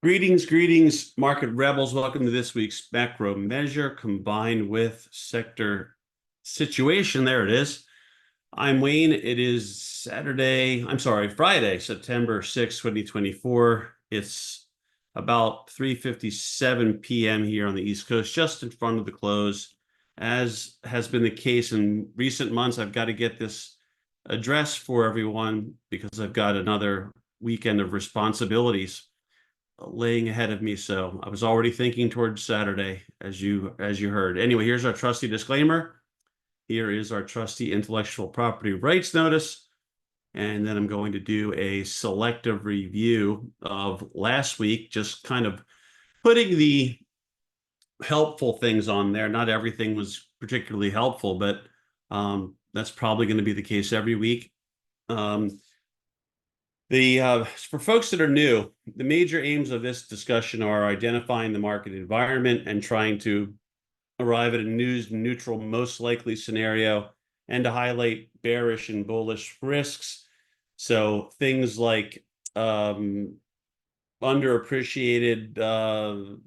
Greetings, market rebels. Welcome to this week's macro measure combined with sector situation. There it is. I'm Wayne. It is Friday, September 6th, 2024. It's about 3:57 p.m. here on the East Coast, just in front of the close. As has been the case in recent months, I've got to get this addressed for everyone because I've got another weekend of responsibilities laying ahead of me. So I was already thinking towards Saturday, as you heard. Anyway, here's our trusty disclaimer. Here is our trusty intellectual property rights notice. And then I'm going to do a selective review of last week, just kind of putting the helpful things on there. Not everything was particularly helpful, but that's probably going to be the case every week. For folks that are new, the major aims of this discussion are identifying the market environment and trying to arrive at a neutral, most likely scenario, and to highlight bearish and bullish risks. So things like underappreciated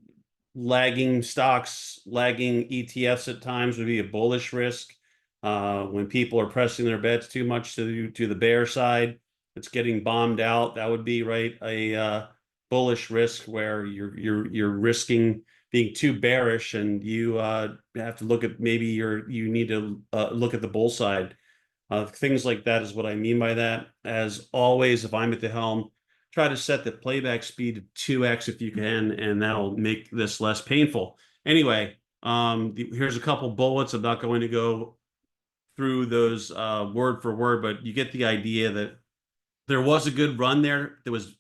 lagging stocks, lagging ETFs at times would be a bullish risk. When people are pressing their bets too much to the bear side, it's getting bombed out. That would be a bullish risk where you're risking being too bearish, and you have to look at you need to look at the bull side. Things like that is what I mean by that. As always, if I'm at the helm, try to set the playback speed to 2x if you can, and that'll make this less painful. Anyway, here's a couple bullets. I'm not going to go through those word for word, but you get the idea that there was a good run there. There was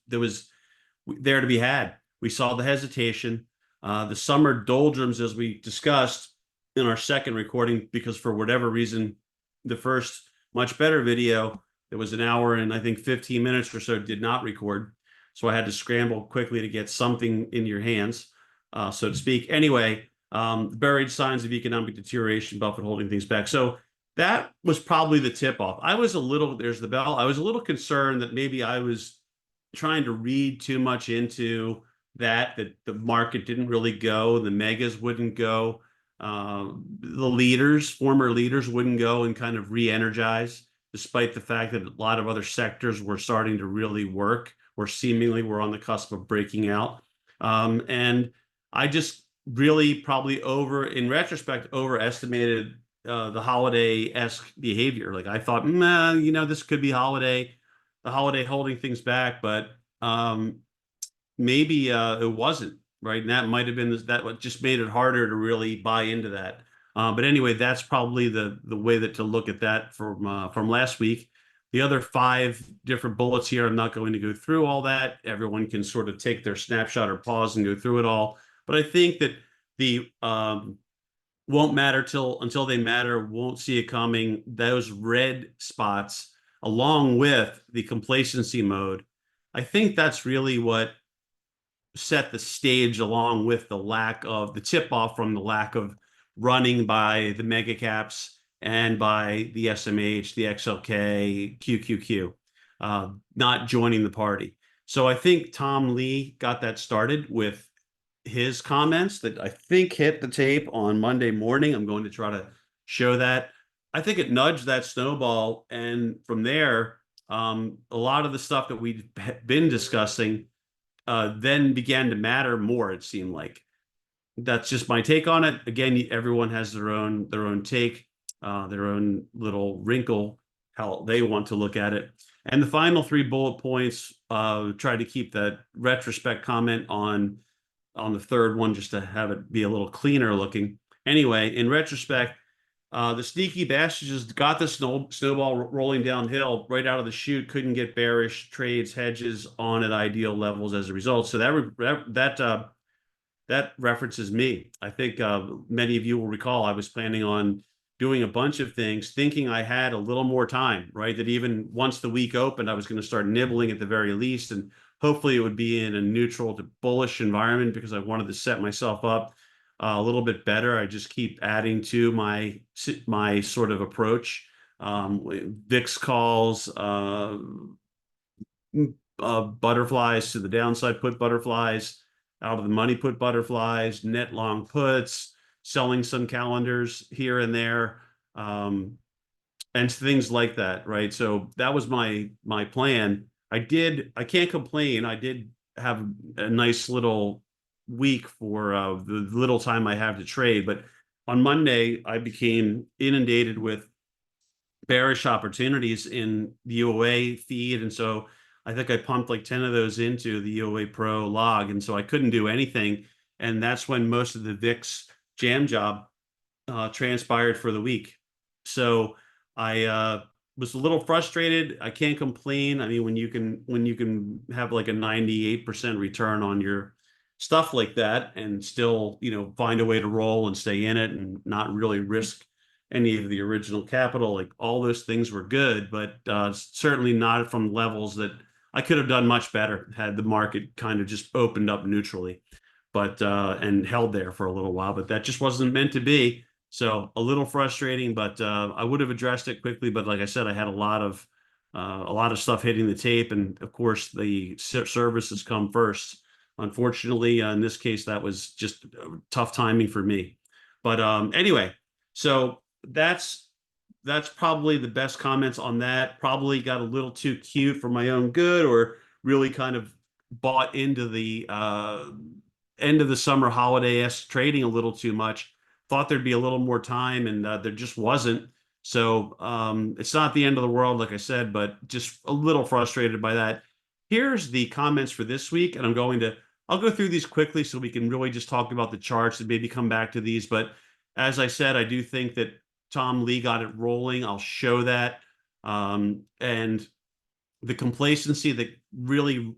there to be had. We saw the hesitation, the summer doldrums, as we discussed in our second recording, because for whatever reason, the first much better video, that was an hour and I think 15 minutes or so, did not record. So I had to scramble quickly to get something in your hands, so to speak. Anyway, buried signs of economic deterioration, Buffett holding things back. So that was probably the tip off. There's the bell. I was a little concerned that maybe I was trying to read too much into that the market didn't really go, the megas wouldn't go, the former leaders wouldn't go and kind of re-energize, despite the fact that a lot of other sectors were starting to really work, or seemingly were on the cusp of breaking out. And I just really probably in retrospect, overestimated the holiday-esque behavior. Like I thought, this could be the holiday holding things back, but maybe it wasn't, right? And that might have been what just made it harder to really buy into that. But anyway, that's probably the way to look at that from last week. The other 5 different bullets here, I'm not going to go through all that. Everyone can sort of take their snapshot or pause and go through it all. But I think that the won't matter until they matter, won't see it coming, those red spots, along with the complacency mode, I think that's really what set the stage, along with the tip off from the lack of running by the mega caps and by the SMH, the XLK, QQQ, not joining the party. So I think Tom Lee got that started with his comments that I think hit the tape on Monday morning. I'm going to try to show that. I think it nudged that snowball, and from there, a lot of the stuff that we've been discussing then began to matter more, it seemed like. That's just my take on it. Again, everyone has their own take, their own little wrinkle, how they want to look at it. And the final 3 bullet points, try to keep that retrospect comment on the third one, just to have it be a little cleaner looking. Anyway, in retrospect, the sneaky bastards got the snowball rolling downhill right out of the chute, couldn't get bearish trades, hedges on at ideal levels as a result. So that references me. I think many of you will recall I was planning on doing a bunch of things, thinking I had a little more time, right? That even once the week opened, I was going to start nibbling at the very least, and hopefully it would be in a neutral to bullish environment, because I wanted to set myself up a little bit better. I just keep adding to my sort of approach, VIX calls, butterflies to the downside, put butterflies, out of the money put butterflies, net long puts, selling some calendars here and there, and things like that, right? So that was my plan. I can't complain. I did have a nice little week for the little time I have to trade, but on Monday I became inundated with bearish opportunities in the UOA feed. And so I think I pumped like 10 of those into the UOA Pro log. And so I couldn't do anything. And that's when most of the VIX jam job transpired for the week. So I was a little frustrated. I can't complain. I mean, when you can have like a 98% return on your stuff like that and still, find a way to roll and stay in it and not really risk any of the original capital, like all those things were good, but certainly not from levels that I could have done much better had the market kind of just opened up neutrally, but and held there for a little while, but that just wasn't meant to be. So a little frustrating, but I would have addressed it quickly. But like I said, I had a lot of stuff hitting the tape, and of course the services come first. Unfortunately, in this case, that was just tough timing for me. But anyway, so that's probably the best comments on that. Probably got a little too cute for my own good, or really kind of bought into the end of the summer holiday-esque trading a little too much. Thought there'd be a little more time, and there just wasn't. So it's not the end of the world, like I said, but just a little frustrated by that. Here's the comments for this week, and I'll go through these quickly so we can really just talk about the charts and maybe come back to these. But as I said, I do think that Tom Lee got it rolling. I'll show that. And the complacency that really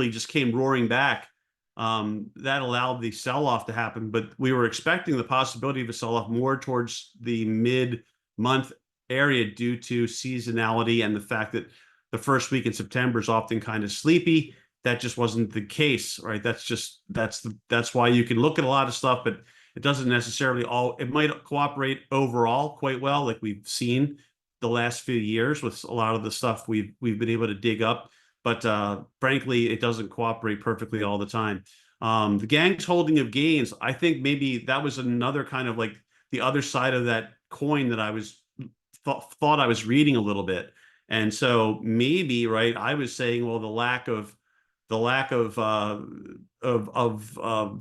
just came roaring back, that allowed the sell-off to happen. But we were expecting the possibility of a sell-off more towards the mid-month area due to seasonality and the fact that the first week in September is often kind of sleepy. That just wasn't the case, right? That's why you can look at a lot of stuff, but it doesn't necessarily it might cooperate overall quite well, like we've seen the last few years with a lot of the stuff we've been able to dig up. But frankly, it doesn't cooperate perfectly all the time. The gang's holding of gains, I think maybe that was another kind of like the other side of that coin that I thought I was reading a little bit. And so maybe, right, I was saying, well, the lack of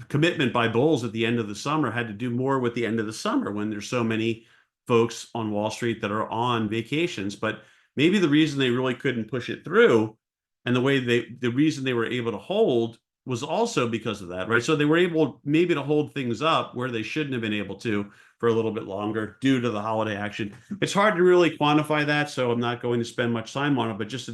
commitment by bulls at the end of the summer had to do more with the end of the summer when there's so many folks on Wall Street that are on vacations. But maybe the reason they really couldn't push it through, and the reason they were able to hold, was also because of that, right? So they were able maybe to hold things up where they shouldn't have been able to for a little bit longer due to the holiday action. It's hard to really quantify that, so I'm not going to spend much time on it, but just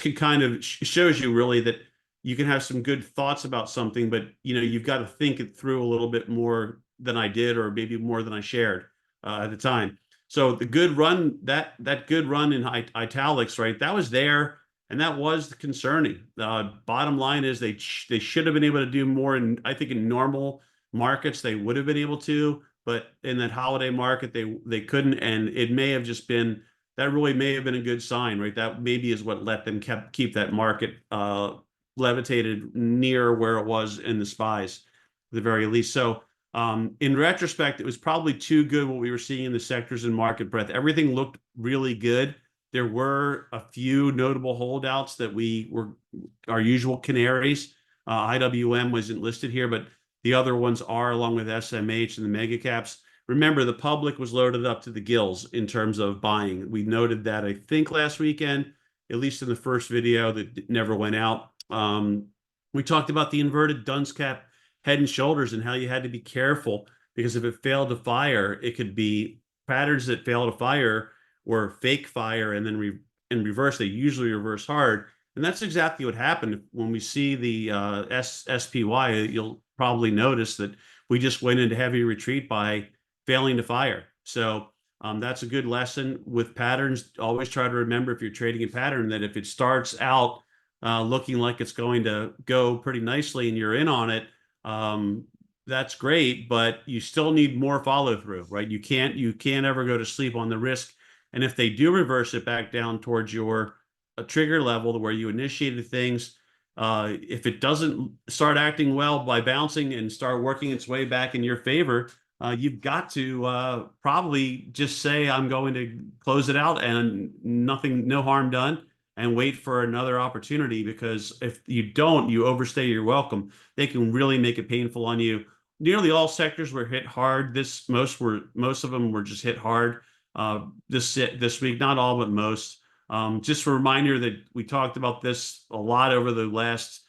can kind of shows you really that you can have some good thoughts about something, but you've got to think it through a little bit more than I did, or maybe more than I shared at the time. So the good run, that good run in italics, right? That was there, and that was concerning. Bottom line is they should have been able to do more, and I think in normal markets they would have been able to, but in that holiday market they couldn't, and it may have just been that really may have been a good sign, right? That maybe is what let them keep that market levitated near where it was in the spies, at the very least. So in retrospect, it was probably too good what we were seeing in the sectors and market breadth. Everything looked really good. There were a few notable holdouts that we were our usual canaries. IWM wasn't listed here, but the other ones are, along with SMH and the mega caps. Remember, the public was loaded up to the gills in terms of buying. We noted that, I think, last weekend, at least in the first video that never went out. We talked about the inverted dunce cap head and shoulders and how you had to be careful, because if it failed to fire, it could be patterns that fail to fire or fake fire, and then in reverse, they usually reverse hard. And that's exactly what happened. When we see the SPY, you'll probably notice that we just went into heavy retreat by failing to fire. So that's a good lesson with patterns. Always try to remember, if you're trading a pattern, that if it starts out looking like it's going to go pretty nicely and you're in on it, that's great, but you still need more follow through, right? You can't ever go to sleep on the risk. And if they do reverse it back down towards your trigger level where you initiated things, If it doesn't start acting well by bouncing and start working its way back in your favor, you've got to probably just say, I'm going to close it out and nothing, no harm done, and wait for another opportunity. Because if you don't, you overstay your welcome. They can really make it painful on you. Nearly all sectors were hit hard. Most of them were just hit hard this week. Not all, but most. Just a reminder that we talked about this a lot over the last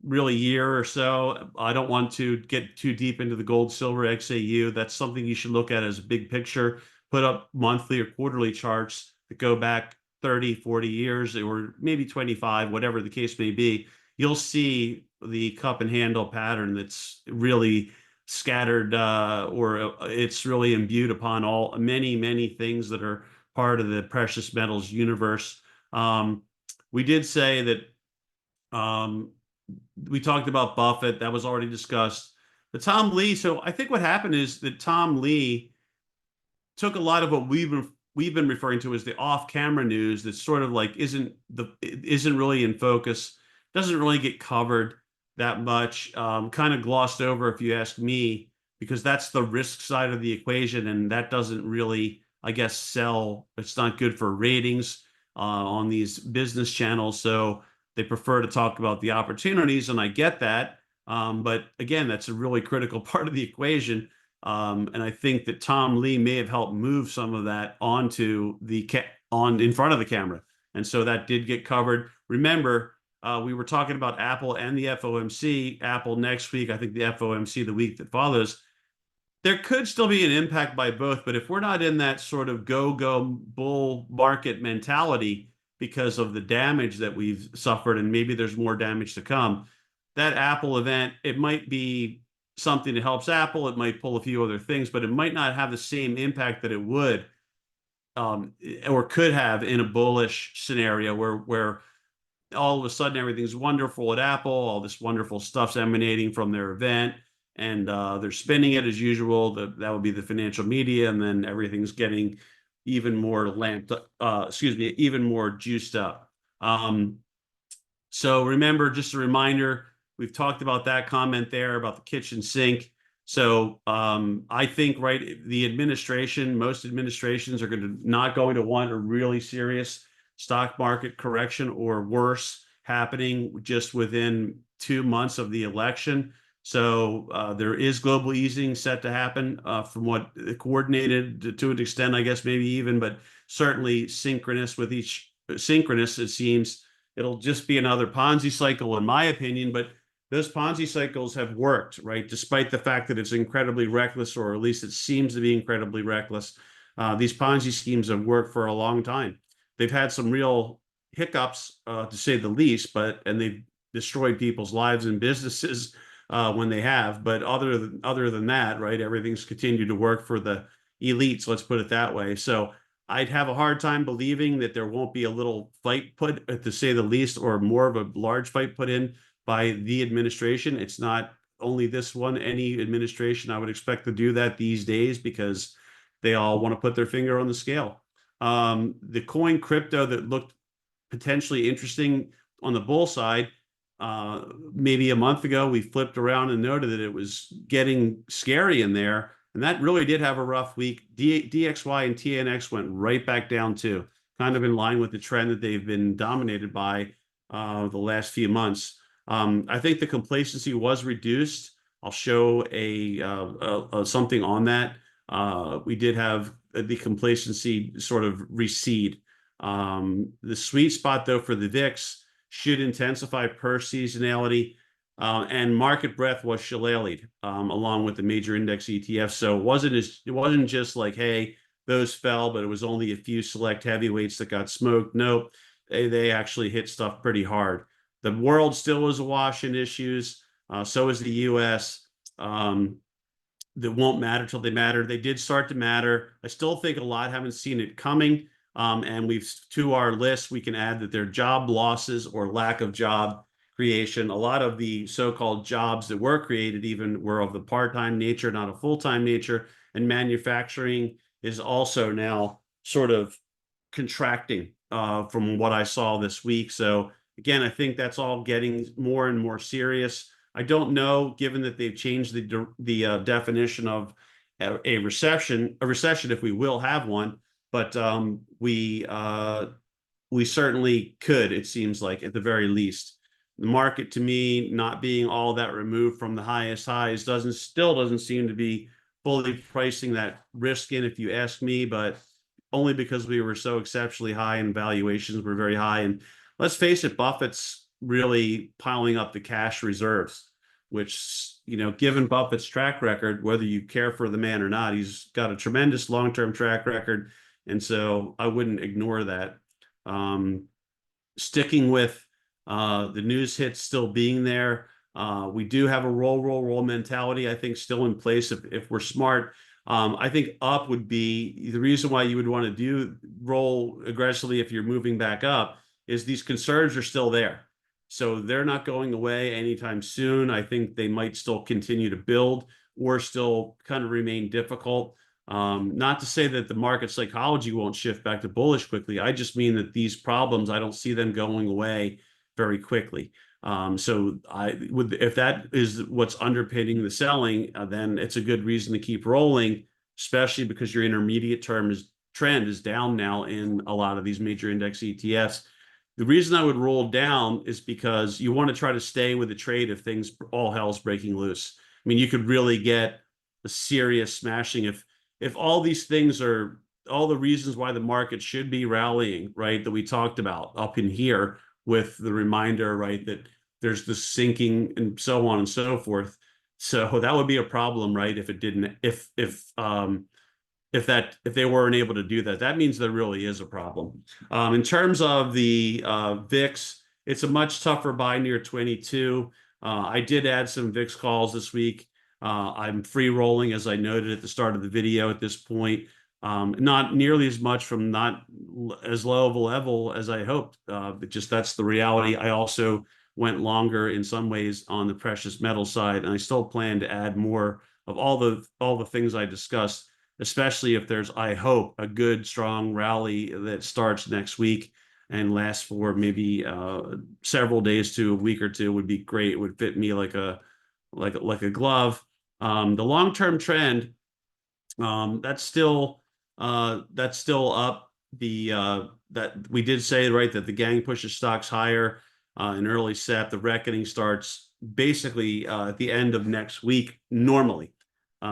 really year or so. I don't want to get too deep into the gold, silver, XAU. That's something you should look at as a big picture. Put up monthly or quarterly charts that go back 30, 40 years, or maybe 25, whatever the case may be. You'll see the cup and handle pattern that's really scattered, or it's really imbued upon all many things that are part of the precious metals universe. We did say that we talked about Buffett. That was already discussed. The Tom Lee. So I think what happened is that Tom Lee took a lot of what we've been referring to as the off-camera news that sort of like isn't really in focus, doesn't really get covered that much, kind of glossed over if you ask me, because that's the risk side of the equation, and that doesn't really, I guess, sell. It's not good for ratings on these business channels, so they prefer to talk about the opportunities, and I get that. But again, that's a really critical part of the equation. And I think that Tom Lee may have helped move some of that onto on in front of the camera. And so that did get covered. Remember, we were talking about Apple and the FOMC. Apple next week, I think the FOMC the week that follows. There could still be an impact by both, but if we're not in that sort of go bull market mentality because of the damage that we've suffered, and maybe there's more damage to come, that Apple event, it might be something that helps Apple. It might pull a few other things, but it might not have the same impact that it would or could have in a bullish scenario where all of a sudden everything's wonderful at Apple, all this wonderful stuff's emanating from their event, and they're spinning it as usual. That would be the financial media, and then everything's getting even more even more juiced up. So remember, just a reminder, we've talked about that comment there about the kitchen sink. So I think, right, most administrations are not going to want a really serious stock market correction or worse happening just within 2 months of the election. So there is global easing set to happen from what coordinated to an extent, I guess, maybe even, but certainly synchronous, it seems. It'll just be another Ponzi cycle, in my opinion, but those Ponzi cycles have worked, right? Despite the fact that it's incredibly reckless, or at least it seems to be incredibly reckless. These Ponzi schemes have worked for a long time. They've had some real hiccups, to say the least, and they've destroyed people's lives and businesses when they have. But other than that, right, everything's continued to work for the elites. Let's put it that way. So I'd have a hard time believing that there won't be a little fight put, to say the least, or more of a large fight put in by the administration. It's not only this one, any administration I would expect to do that these days, because they all want to put their finger on the scale. The coin crypto that looked potentially interesting on the bull side, maybe a month ago, we flipped around and noted that it was getting scary in there. And that really did have a rough week. DXY and TNX went right back down too, kind of in line with the trend that they've been dominated by the last few months. I think the complacency was reduced. I'll show something on that. We did have the complacency sort of recede. The sweet spot, though, for the VIX should intensify per seasonality, and market breadth was shillelied along with the major index ETFs. So it wasn't just like, hey, those fell, but it was only a few select heavyweights that got smoked. Nope, they actually hit stuff pretty hard. The world still is awash in issues. So is the U.S. That won't matter till they matter. They did start to matter. I still think a lot haven't seen it coming. And to our list, we can add that their job losses or lack of job creation. A lot of the so-called jobs that were created even were of the part-time nature, not a full-time nature. And manufacturing is also now sort of contracting from what I saw this week. So Again, I think that's all getting more and more serious. I don't know, given that they've changed the definition of a recession, if we will have one, but we certainly could, it seems like, at the very least. The market, to me, not being all that removed from the highest highs doesn't seem to be fully pricing that risk in, if you ask me, but only because we were so exceptionally high and valuations were very high. And let's face it, Buffett's really piling up the cash reserves, which, given Buffett's track record, whether you care for the man or not, he's got a tremendous long-term track record. And so I wouldn't ignore that. Sticking with the news hits still being there, we do have a roll mentality, I think, still in place if we're smart. I think up would be the reason why you would want to do roll aggressively if you're moving back up, is these concerns are still there. So they're not going away anytime soon. I think they might still continue to build or still kind of remain difficult. Not to say that the market psychology won't shift back to bullish quickly. I just mean that these problems, I don't see them going away very quickly. So if that is what's underpinning the selling, then it's a good reason to keep rolling, especially because your intermediate term trend is down now in a lot of these major index ETFs. The reason I would roll down is because you want to try to stay with the trade if things all hell's breaking loose. I mean, you could really get a serious smashing if all these things are all the reasons why the market should be rallying, right, that we talked about up in here, with the reminder, right, that there's the sinking and so on and so forth. So that would be a problem, right, if it didn't, if they weren't able to do that. That means there really is a problem. In terms of the VIX, it's a much tougher buy near 22. I did add some VIX calls this week. I'm free rolling, as I noted at the start of the video at this point. Not nearly as much from not as low of a level as I hoped, but just that's the reality. I also went longer in some ways on the precious metal side, and I still plan to add more of all the things I discussed, especially if there's, I hope, a good strong rally that starts next week and lasts for maybe several days to a week or two would be great. It would fit me like a glove. The long-term trend, that's still up. That we did say, right, that the gang pushes stocks higher in early Sep. The reckoning starts basically at the end of next week normally.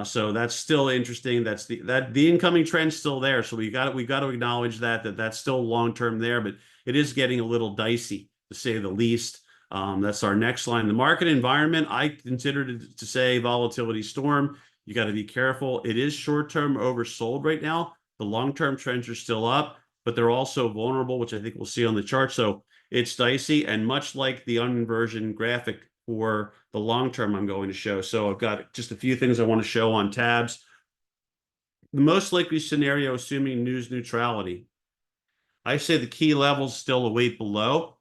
So that's still interesting. That's the incoming trend's still there. So we got to acknowledge that's still long-term there, but it is getting a little dicey, to say the least. That's our next line. The market environment, I consider to say volatility storm. You got to be careful. It is short-term oversold right now. The long-term trends are still up, but they're also vulnerable, which I think we'll see on the chart. So it's dicey, and much like the inversion graphic for the long term I'm going to show. So I've got just a few things I want to show on tabs. The most likely scenario, assuming news neutrality, I say the key levels still a weight below.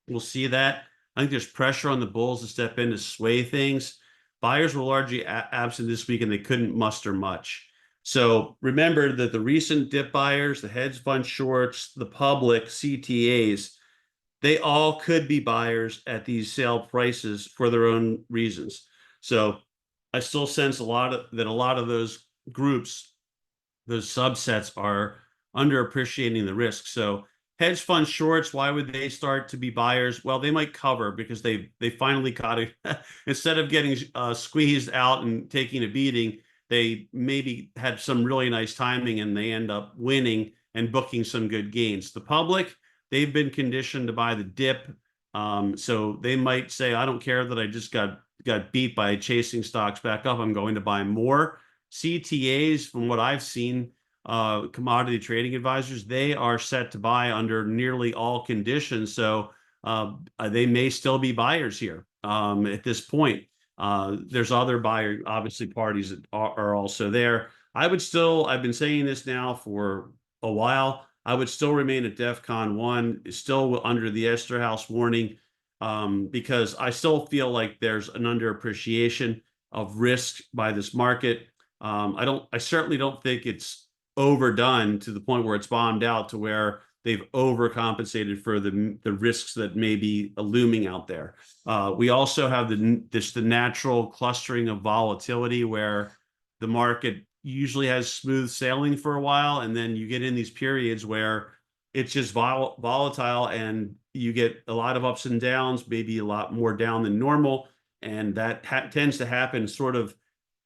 We'll see that. I think there's pressure on the bulls to step in to sway things. Buyers were largely absent this week, and they couldn't muster much. So remember that the recent dip buyers, the hedge fund shorts, the public, CTAs, they all could be buyers at these sale prices for their own reasons. So I still sense a lot of those groups, those subsets, are underappreciating the risk. So hedge fund shorts, why would they start to be buyers? Well, they might cover because they finally caught it. Instead of getting squeezed out and taking a beating, they maybe had some really nice timing and they end up winning and booking some good gains. The public, they've been conditioned to buy the dip. So they might say, I don't care that I just got beat by chasing stocks back up. I'm going to buy more. CTAs, from what I've seen, commodity trading advisors, they are set to buy under nearly all conditions. So they may still be buyers here at this point. There's other buyer, obviously, parties that are also there. I've been saying this now for a while. I would still remain at DEFCON 1, still under the Esterhaus warning, because I still feel like there's an underappreciation of risk by this market. I certainly don't think it's overdone to the point where it's bombed out to where they've overcompensated for the risks that may be looming out there. We also have the natural clustering of volatility where the market usually has smooth sailing for a while, and then you get in these periods where it's just volatile and you get a lot of ups and downs, maybe a lot more down than normal. And that tends to happen sort of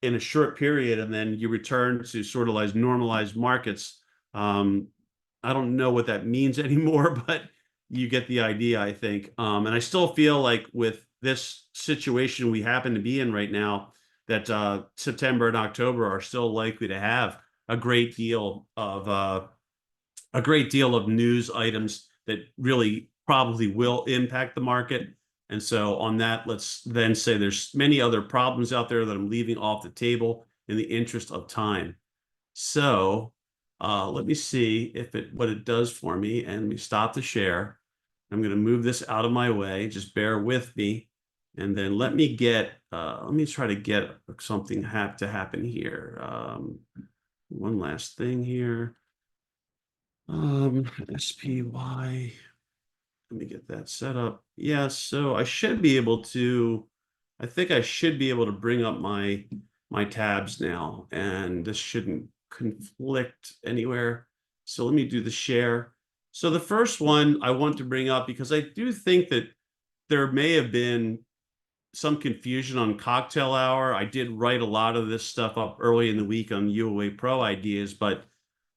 in a short period, and then you return to sort of like normalized markets. I don't know what that means anymore, but you get the idea, I think. And I still feel like with this situation we happen to be in right now, that September and October are still likely to have a great deal of news items that really probably will impact the market. And so on that, let's then say there's many other problems out there that I'm leaving off the table in the interest of time. So let me see if what it does for me, and we stop the share. I'm going to move this out of my way. Just bear with me. And then let me try to get something to happen here. One last thing here. SPY. Let me get that set up. Yeah, so I think I should be able to bring up my tabs now, and this shouldn't conflict anywhere. So let me do the share. So the first one I want to bring up, because I do think that there may have been some confusion on cocktail hour. I did write a lot of this stuff up early in the week on UOA Pro ideas, but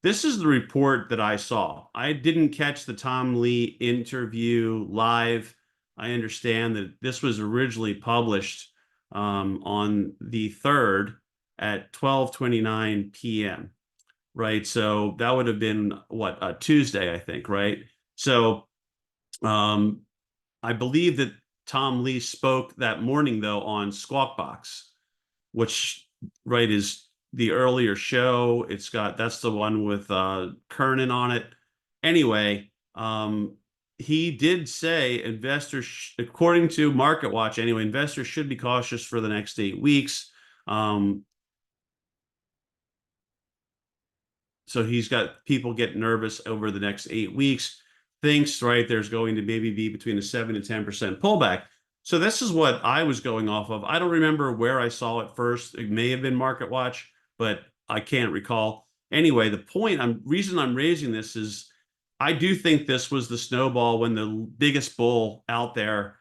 this is the report that I saw. I didn't catch the Tom Lee interview live. I understand that this was originally published on the 3rd at 12:29 p.m. Right? So that would have been what, Tuesday, I think, right? So I believe that Tom Lee spoke that morning, though, on Squawk Box, which, right, is the earlier show. That's the one with Kernan on it. Anyway, he did say investors, according to Market Watch, anyway, investors should be cautious for the next 8 weeks. So he's got people get nervous over the next 8 weeks. Thinks, right, there's going to maybe be between a 7 and 10% pullback. So this is what I was going off of. I don't remember where I saw it first. It may have been Market Watch, but I can't recall. Anyway, reason I'm raising this is I do think this was the snowball when the biggest bull out there,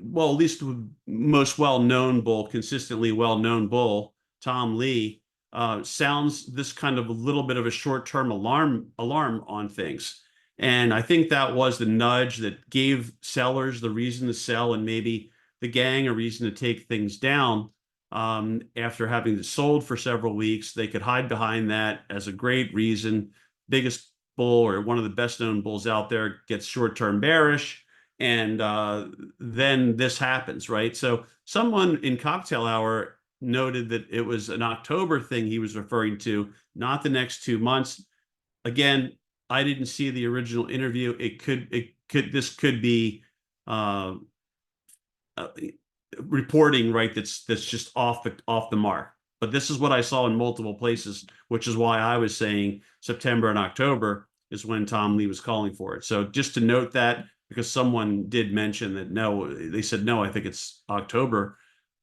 well, at least the most well-known bull, consistently well-known bull, Tom Lee, sounds this kind of a little bit of a short-term alarm on things. And I think that was the nudge that gave sellers the reason to sell, and maybe the gang a reason to take things down. After having sold for several weeks, they could hide behind that as a great reason. Biggest bull, or one of the best known bulls out there, gets short-term bearish, and then this happens, right? So someone in Cocktail Hour noted that it was an October thing he was referring to, not the next 2 months. Again, I didn't see the original interview. This could be reporting, right, that's just off the mark. But this is what I saw in multiple places, which is why I was saying September and October is when Tom Lee was calling for it. So just to note that, because someone did mention that, no, they said, no, I think it's October.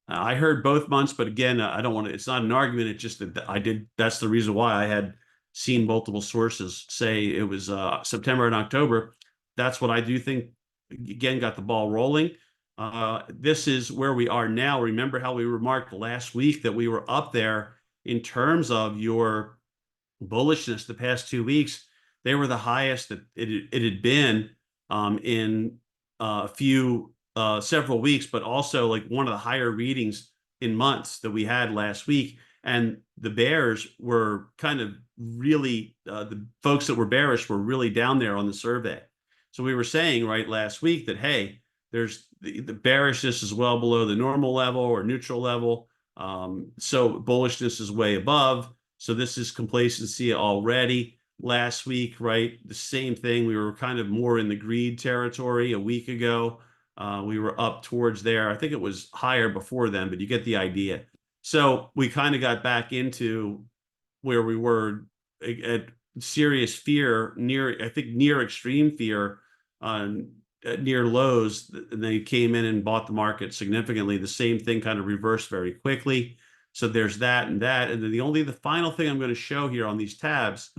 I heard both months, but again, I don't want to, it's not an argument. It's just that that's the reason why I had seen multiple sources say it was September and October. That's what I do think, again, got the ball rolling. This is where we are now. Remember how we remarked last week that we were up there in terms of your bullishness the past 2 weeks. They were the highest that it had been in several weeks, but also like one of the higher readings in months that we had last week. And the bears were kind of really, the folks that were bearish were really down there on the survey. So we were saying, right, last week that, hey, there's the bearishness is well below the normal level or neutral level. So bullishness is way above. So this is complacency already. Last week, right, the same thing. We were kind of more in the greed territory a week ago. We were up towards there. I think it was higher before then, but you get the idea. So we kind of got back into where we were at serious fear near, I think near extreme fear on near lows, and they came in and bought the market significantly. The same thing kind of reversed very quickly. So there's that and that. And then the final thing I'm going to show here on these tabs,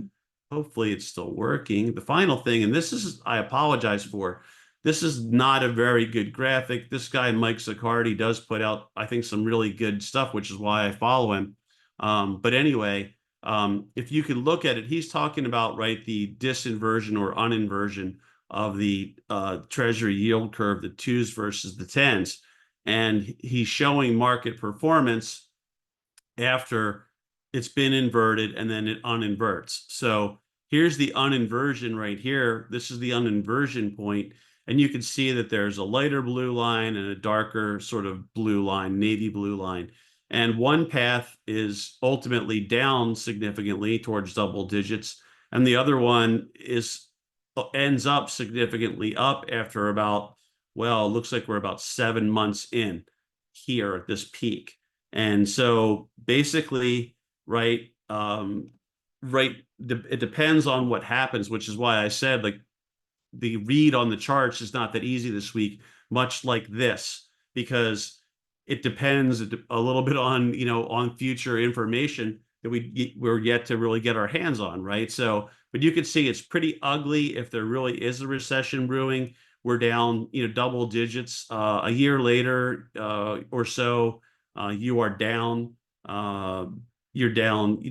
hopefully it's still working. The final thing, and this is, I apologize for, this is not a very good graphic. This guy, Mike Zaccardi, does put out, I think, some really good stuff, which is why I follow him. But anyway, if you could look at it, he's talking about, right, the disinversion or uninversion of the treasury yield curve, the twos versus the tens. And he's showing market performance after it's been inverted and then it uninverts. So here's the uninversion right here. This is the uninversion point. And you can see that there's a lighter blue line and a darker sort of blue line, navy blue line. And one path is ultimately down significantly towards double digits. And the other one ends up significantly up after about, well, it looks like we're about 7 months in here at this peak. And so basically, right, right, it depends on what happens, which is why I said, like, the read on the charts is not that easy this week, much like this, because it depends a little bit on, on future information that we're yet to really get our hands on, right? So, but you can see it's pretty ugly. If there really is a recession brewing, we're down, double digits. A year later or so, you are down. You're down,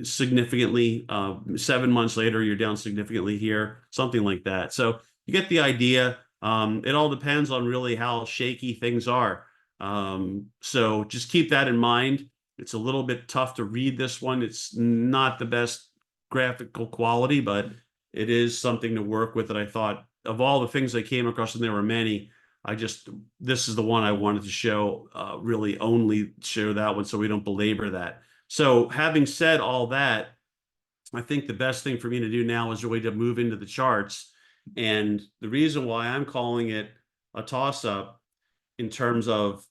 significantly. 7 months later, you're down significantly here, something like that. So you get the idea. It all depends on really how shaky things are. So just keep that in mind. It's a little bit tough to read this one. It's not the best graphical quality, but it is something to work with. And I thought of all the things I came across, and there were many, this is the one I wanted to show, really only show that one so we don't belabor that. So having said all that, I think the best thing for me to do now is really to move into the charts. And the reason why I'm calling it a toss-up in terms of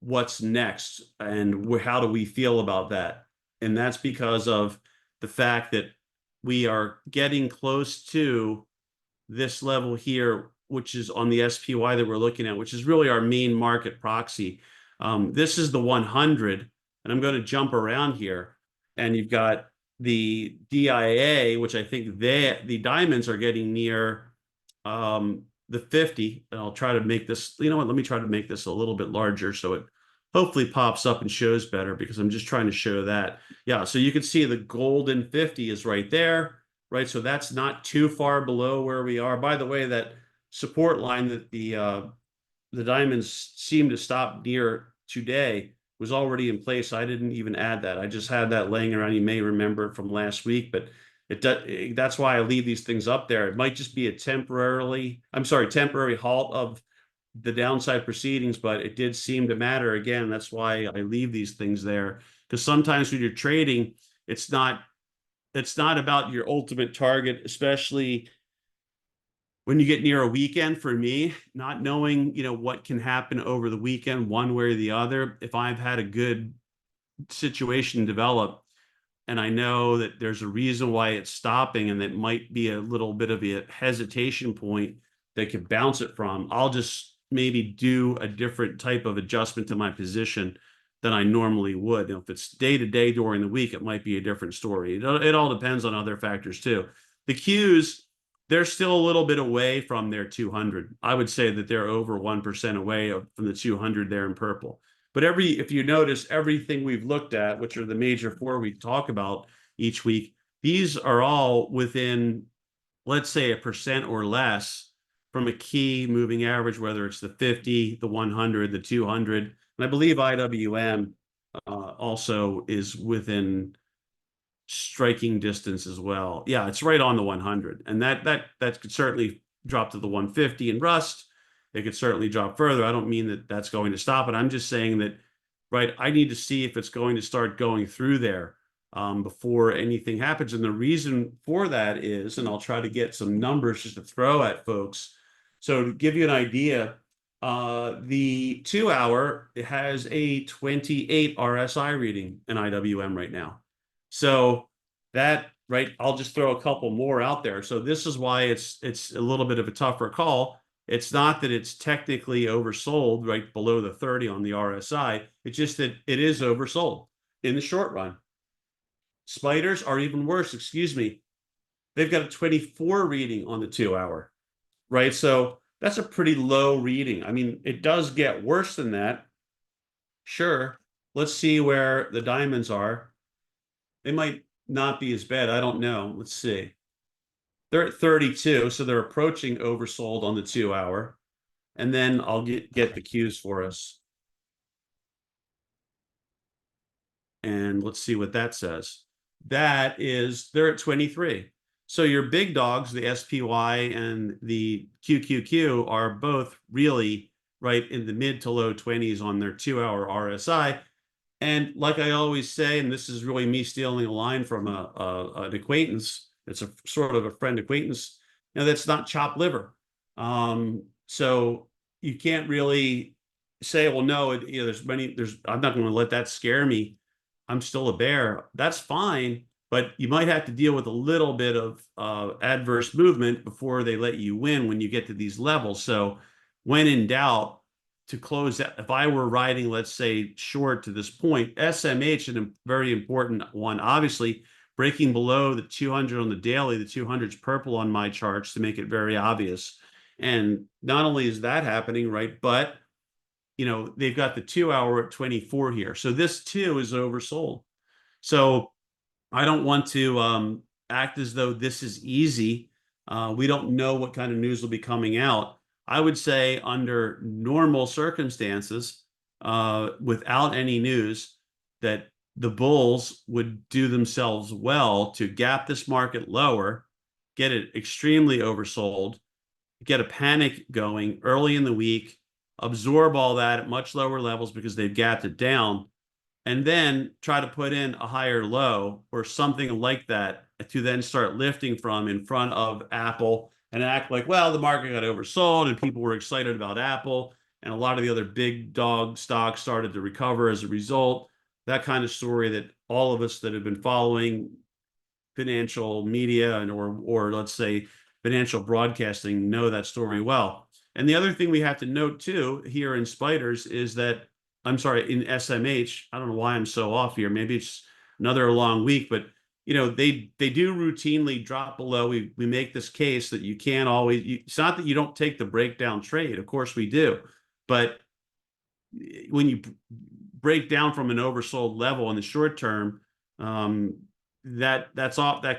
what's next and how do we feel about that. And that's because of the fact that we are getting close to this level here, which is on the SPY that we're looking at, which is really our main market proxy. This is the 100, and I'm going to jump around here. And you've got the DIA, which I think the diamonds are getting near the 50. And I'll try to make this, you know what, let me try to make this a little bit larger so it hopefully pops up and shows better, because I'm just trying to show that. Yeah, so you can see the golden 50 is right there, right? So that's not too far below where we are. By the way, that support line that the diamonds seem to stop near today was already in place. I didn't even add that. I just had that laying around. You may remember it from last week, but that's why I leave these things up there. It might just be a temporary halt of the downside proceedings, but it did seem to matter. Again, that's why I leave these things there, because sometimes when you're trading, it's not about your ultimate target, especially when you get near a weekend. For me, not knowing, what can happen over the weekend, one way or the other. If I've had a good situation develop and I know that there's a reason why it's stopping and that might be a little bit of a hesitation point that could bounce it from, I'll just maybe do a different type of adjustment to my position than I normally would. If it's day to day during the week, it might be a different story. It all depends on other factors too. The Qs, they're still a little bit away from their 200. I would say that they're over 1% away from the 200 there in purple. But if you notice, everything we've looked at, which are the major four we talk about each week, these are all within, let's say, 1% or less from a key moving average, whether it's the 50, the 100, the 200. And I believe IWM also is within striking distance as well. Yeah, it's right on the 100. And that could certainly drop to the 150 in rust. It could certainly drop further. I don't mean that that's going to stop it. I'm just saying that, right, I need to see if it's going to start going through there before anything happens. And the reason for that is, and I'll try to get some numbers just to throw at folks. So to give you an idea, the 2 hour has a 28 RSI reading in IWM right now. So that right? I'll just throw a couple more out there. So this is why it's a little bit of a tougher call. It's not that it's technically oversold right below the 30 on the RSI. It's just that it is oversold in the short run. Spiders are even worse, excuse me. They've got a 24 reading on the 2 hour, right? So that's a pretty low reading. I mean, it does get worse than that. Sure. Let's see where the diamonds are. They might not be as bad. I don't know. Let's see. They're at 32, so they're approaching oversold on the 2 hour. And then I'll get the cues for us. And let's see what that says. That is, they're at 23. So your big dogs, the SPY and the QQQ, are both really right in the mid to low 20s on their 2 hour RSI. And like I always say, and this is really me stealing a line from an acquaintance, it's a sort of a friend acquaintance, that's not chopped liver. So you can't really say, well, no, I'm not going to let that scare me. I'm still a bear. That's fine, but you might have to deal with a little bit of adverse movement before they let you win when you get to these levels. So when in doubt, to close that, if I were riding, let's say, short to this point, SMH is a very important one. Obviously, breaking below the 200 on the daily, the 200's purple on my charts to make it very obvious. And not only is that happening, right, but they've got the 2 hour at 24 here. So this too is oversold. So I don't want to act as though this is easy. We don't know what kind of news will be coming out. I would say under normal circumstances, without any news, that the bulls would do themselves well to gap this market lower, get it extremely oversold, get a panic going early in the week, absorb all that at much lower levels because they've gapped it down, and then try to put in a higher low or something like that to then start lifting from in front of Apple and act like, well, the market got oversold and people were excited about Apple and a lot of the other big dog stocks started to recover as a result. That kind of story that all of us that have been following financial media or let's say financial broadcasting know that story well. And the other thing we have to note too here in spiders is that, I'm sorry, in SMH, I don't know why I'm so off here. Maybe it's another long week, but they do routinely drop below. We make this case that you can't always. It's not that you don't take the breakdown trade. Of course we do, but when you break down from an oversold level in the short term, that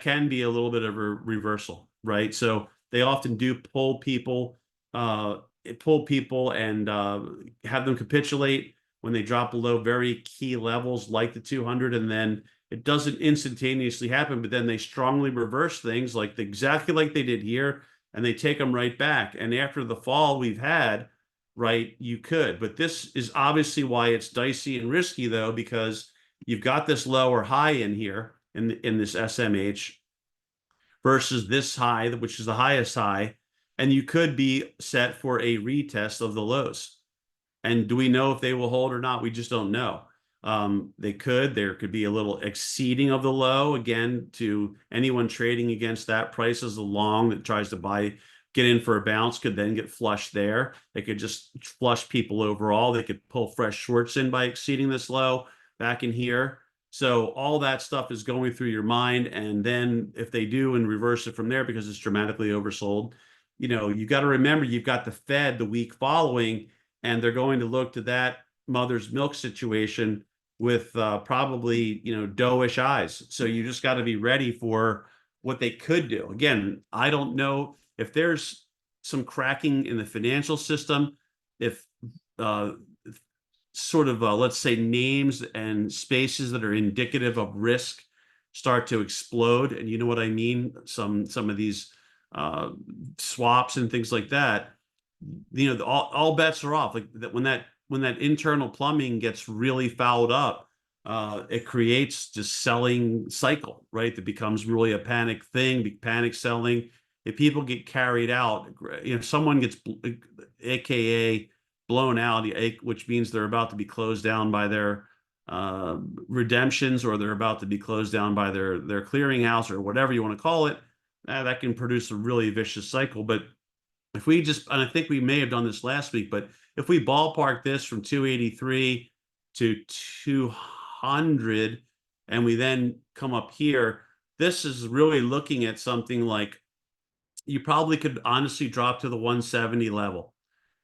can be a little bit of a reversal, right? So they often do pull people and have them capitulate when they drop below very key levels like the 200, and then it doesn't instantaneously happen, but then they strongly reverse things exactly like they did here, and they take them right back. And after the fall we've had, right, you could. But this is obviously why it's dicey and risky, though, because you've got this lower high in here in this SMH versus this high, which is the highest high, and you could be set for a retest of the lows. And do we know if they will hold or not? We just don't know. There could be a little exceeding of the low again to anyone trading against that price as a long that tries to get in for a bounce could then get flushed there. They could just flush people overall. They could pull fresh shorts in by exceeding this low back in here. So all that stuff is going through your mind. And then if they do and reverse it from there because it's dramatically oversold, you got to remember you've got the Fed the week following, and they're going to look to that mother's milk situation with probably, doe-ish eyes. So you just got to be ready for what they could do. Again, I don't know if there's some cracking in the financial system, if sort of, let's say, names and spaces that are indicative of risk start to explode. And you know what I mean? Some of these swaps and things like that, all bets are off. Like that when that internal plumbing gets really fouled up, it creates just selling cycle, right? That becomes really a panic thing, panic selling. If people get carried out, someone gets AKA blown out, which means they're about to be closed down by their uh, redemptions, or they're about to be closed down by their clearinghouse or whatever you want to call it, that can produce a really vicious cycle. But if we just, and I think we may have done this last week, but if we ballpark this from 283 to 200, and we then come up here, this is really looking at something like you probably could honestly drop to the 170 level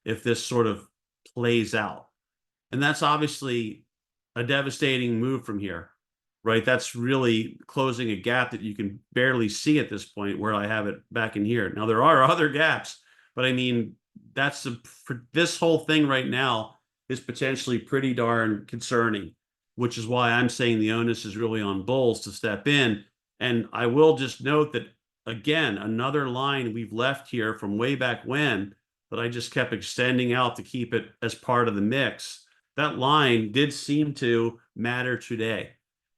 if this sort of plays out. And that's obviously a devastating move from here, right? That's really closing a gap that you can barely see at this point where I have it back in here. Now, there are other gaps, but I mean, that's this whole thing right now is potentially pretty darn concerning, which is why I'm saying the onus is really on bulls to step in. And I will just note that, again, another line we've left here from way back when that I just kept extending out to keep it as part of the mix. That line did seem to matter today,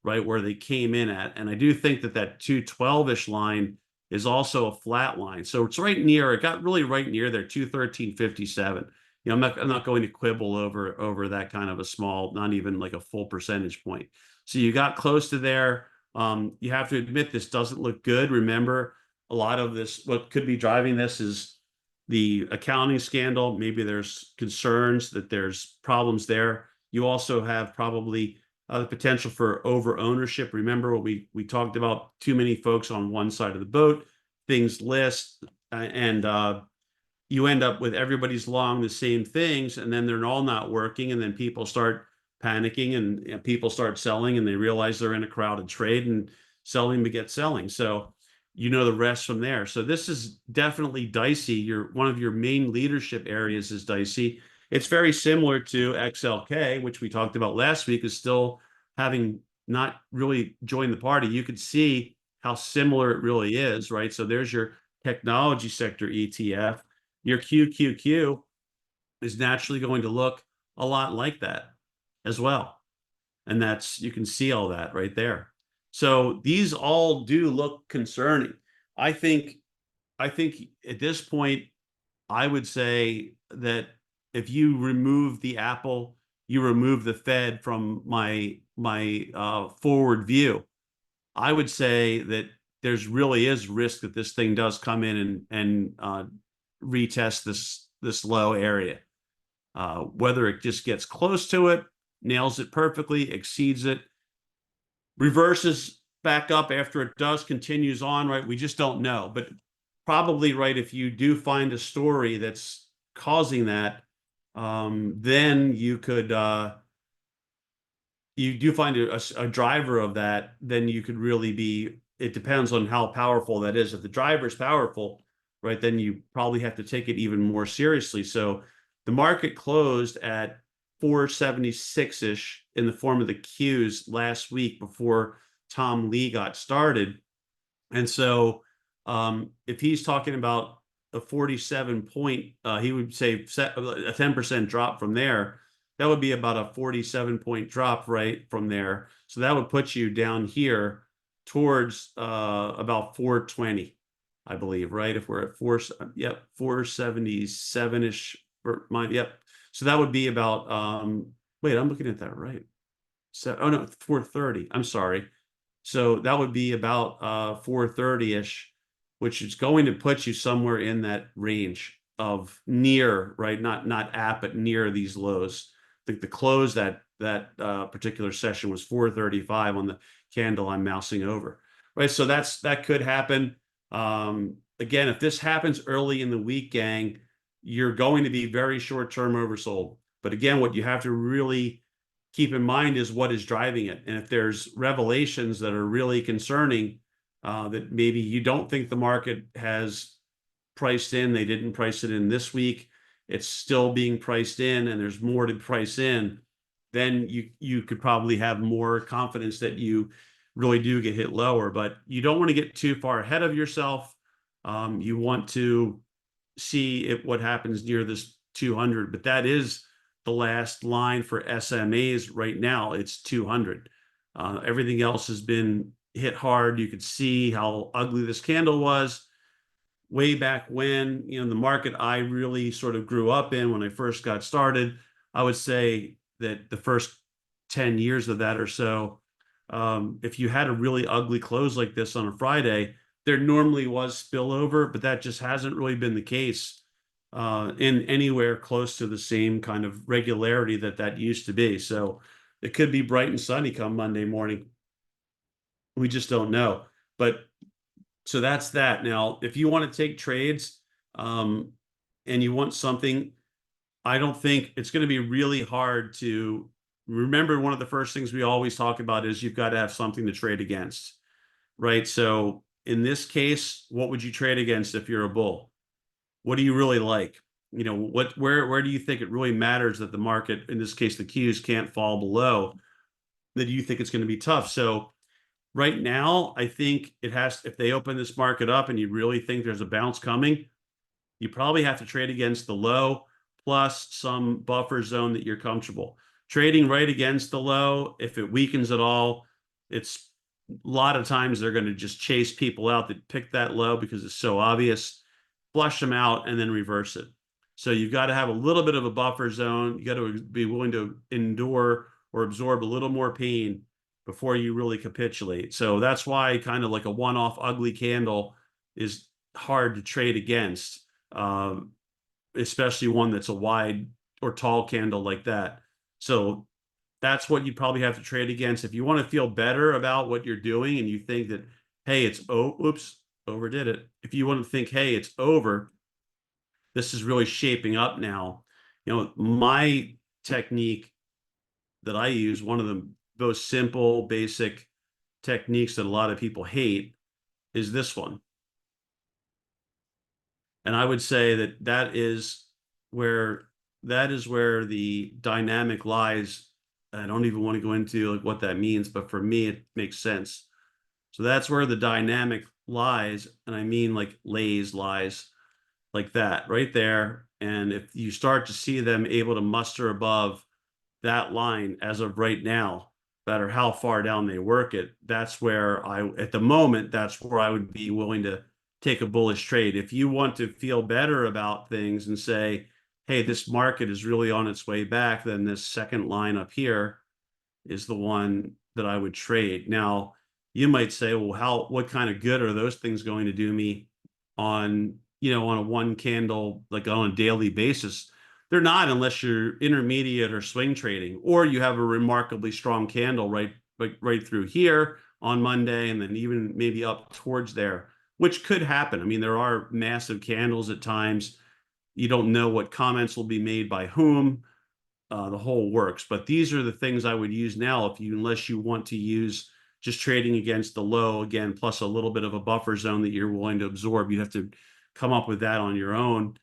right, where they came in at. And I do think that that 212-ish line is also a flat line. So it's right near, it got really right near there, 213.57. You know, I'm not going to quibble over that kind of a small, not even like a full percentage point. So you got close to there. You have to admit this doesn't look good. Remember, a lot of this, what could be driving this is the accounting scandal. Maybe there's concerns that there's problems there. You also have probably the potential for over ownership. Remember what we talked about, too many folks on one side of the boat, things list, and you end up with everybody's long the same things, and then they're all not working, and then people start panicking, and people start selling, and they realize they're in a crowded trade, and selling begets selling. So you know the rest from there. So this is definitely dicey. One of your main leadership areas is dicey. It's very similar to XLK, which we talked about last week, is still having not really joined the party. You could see how similar it really is, right? So there's your technology sector ETF. Your QQQ is naturally going to look a lot like that as well. And that's, you can see all that right there. So these all do look concerning. I think, I think at this point, I would say that if you remove the Apple, you remove the Fed from my forward view. I would say that there's really is risk that this thing does come in and retest this low area. Whether it just gets close to it, nails it perfectly, exceeds it, reverses back up after it does, continues on, right? We just don't know. But probably, right, if you do find a story that's causing that, then you could you do find a driver of that, then you could really be, it depends on how powerful that is. If the driver is powerful, right, then you probably have to take it even more seriously. So the market closed at 476-ish in the form of the Qs last week before Tom Lee got started. And so if he's talking about a 47 point, he would say a 10% drop from there. That would be about a 47 point drop right from there. So that would put you down here towards about 420, I believe, right? If we're at 477-ish for mine. Yep. So that would be about wait, I'm looking at that right. So oh no, 430. I'm sorry. So that would be about 430-ish, which is going to put you somewhere in that range of near, right? Not at, but near these lows. I think the close that particular session was 435 on the candle I'm mousing over, right? So that could happen. Again, if this happens early in the week, gang, you're going to be very short-term oversold. But again, what you have to really keep in mind is what is driving it. And if there's revelations that are really concerning, that maybe you don't think the market has priced in, they didn't price it in this week, it's still being priced in, and there's more to price in, then you could probably have more confidence that you really do get hit lower. But you don't want to get too far ahead of yourself. You want to see what happens near this 200, but that is the last line for SMAs right now. It's 200. Everything else has been hit hard. You could see how ugly this candle was way back when, you know, the market I really sort of grew up in when I first got started. I would say that the first 10 years of that or so, if you had a really ugly close like this on a Friday, there normally was spillover, but that just hasn't really been the case in anywhere close to the same kind of regularity that that used to be. So it could be bright and sunny come Monday morning. We just don't know. But so that's that. Now, if you want to take trades, um, and you want something, I don't think it's going to be really hard to remember. One of the first things we always talk about is you've got to have something to trade against, right? So in this case, what would you trade against if you're a bull? What do you really like? You know, where do you think it really matters that the market, in this case, the Qs can't fall below? That you think it's going to be tough. So right now, I think it has, if they open this market up and you really think there's a bounce coming, you probably have to trade against the low plus some buffer zone that you're comfortable. Trading right against the low, if it weakens at all, it's a lot of times they're going to just chase people out that pick that low because it's so obvious, flush them out, and then reverse it. So you've got to have a little bit of a buffer zone. You got to be willing to endure or absorb a little more pain before you really capitulate. So that's why kind of like a one-off ugly candle is hard to trade against, um, especially one that's a wide or tall candle like that. So that's what you probably have to trade against. If you want to feel better about what you're doing and you think that, hey, oops, overdid it. If you want to think, hey, it's over, this is really shaping up now. You know, my technique that I use, one of the most simple, basic techniques that a lot of people hate, is this one. And I would say that where that is where the dynamic lies. I don't even want to go into like what that means, but for me, it makes sense. So that's where the dynamic lies, and I mean like lies like that right there. And if you start to see them able to muster above that line as of right now, no matter how far down they work it, that's where at the moment, that's where I would be willing to take a bullish trade. If you want to feel better about things and say, hey, this market is really on its way back, then this second line up here is the one that I would trade. Now, you might say, well, what kind of good are those things going to do me on, on a one candle, like on a daily basis? They're not, unless you're intermediate or swing trading, or you have a remarkably strong candle right through here on Monday, and then even maybe up towards there, which could happen. I mean, there are massive candles at times. You don't know what comments will be made by whom, the whole works. But these are the things I would use now unless you want to use just trading against the low again, plus a little bit of a buffer zone that you're willing to absorb. You'd have to come up with that on your own.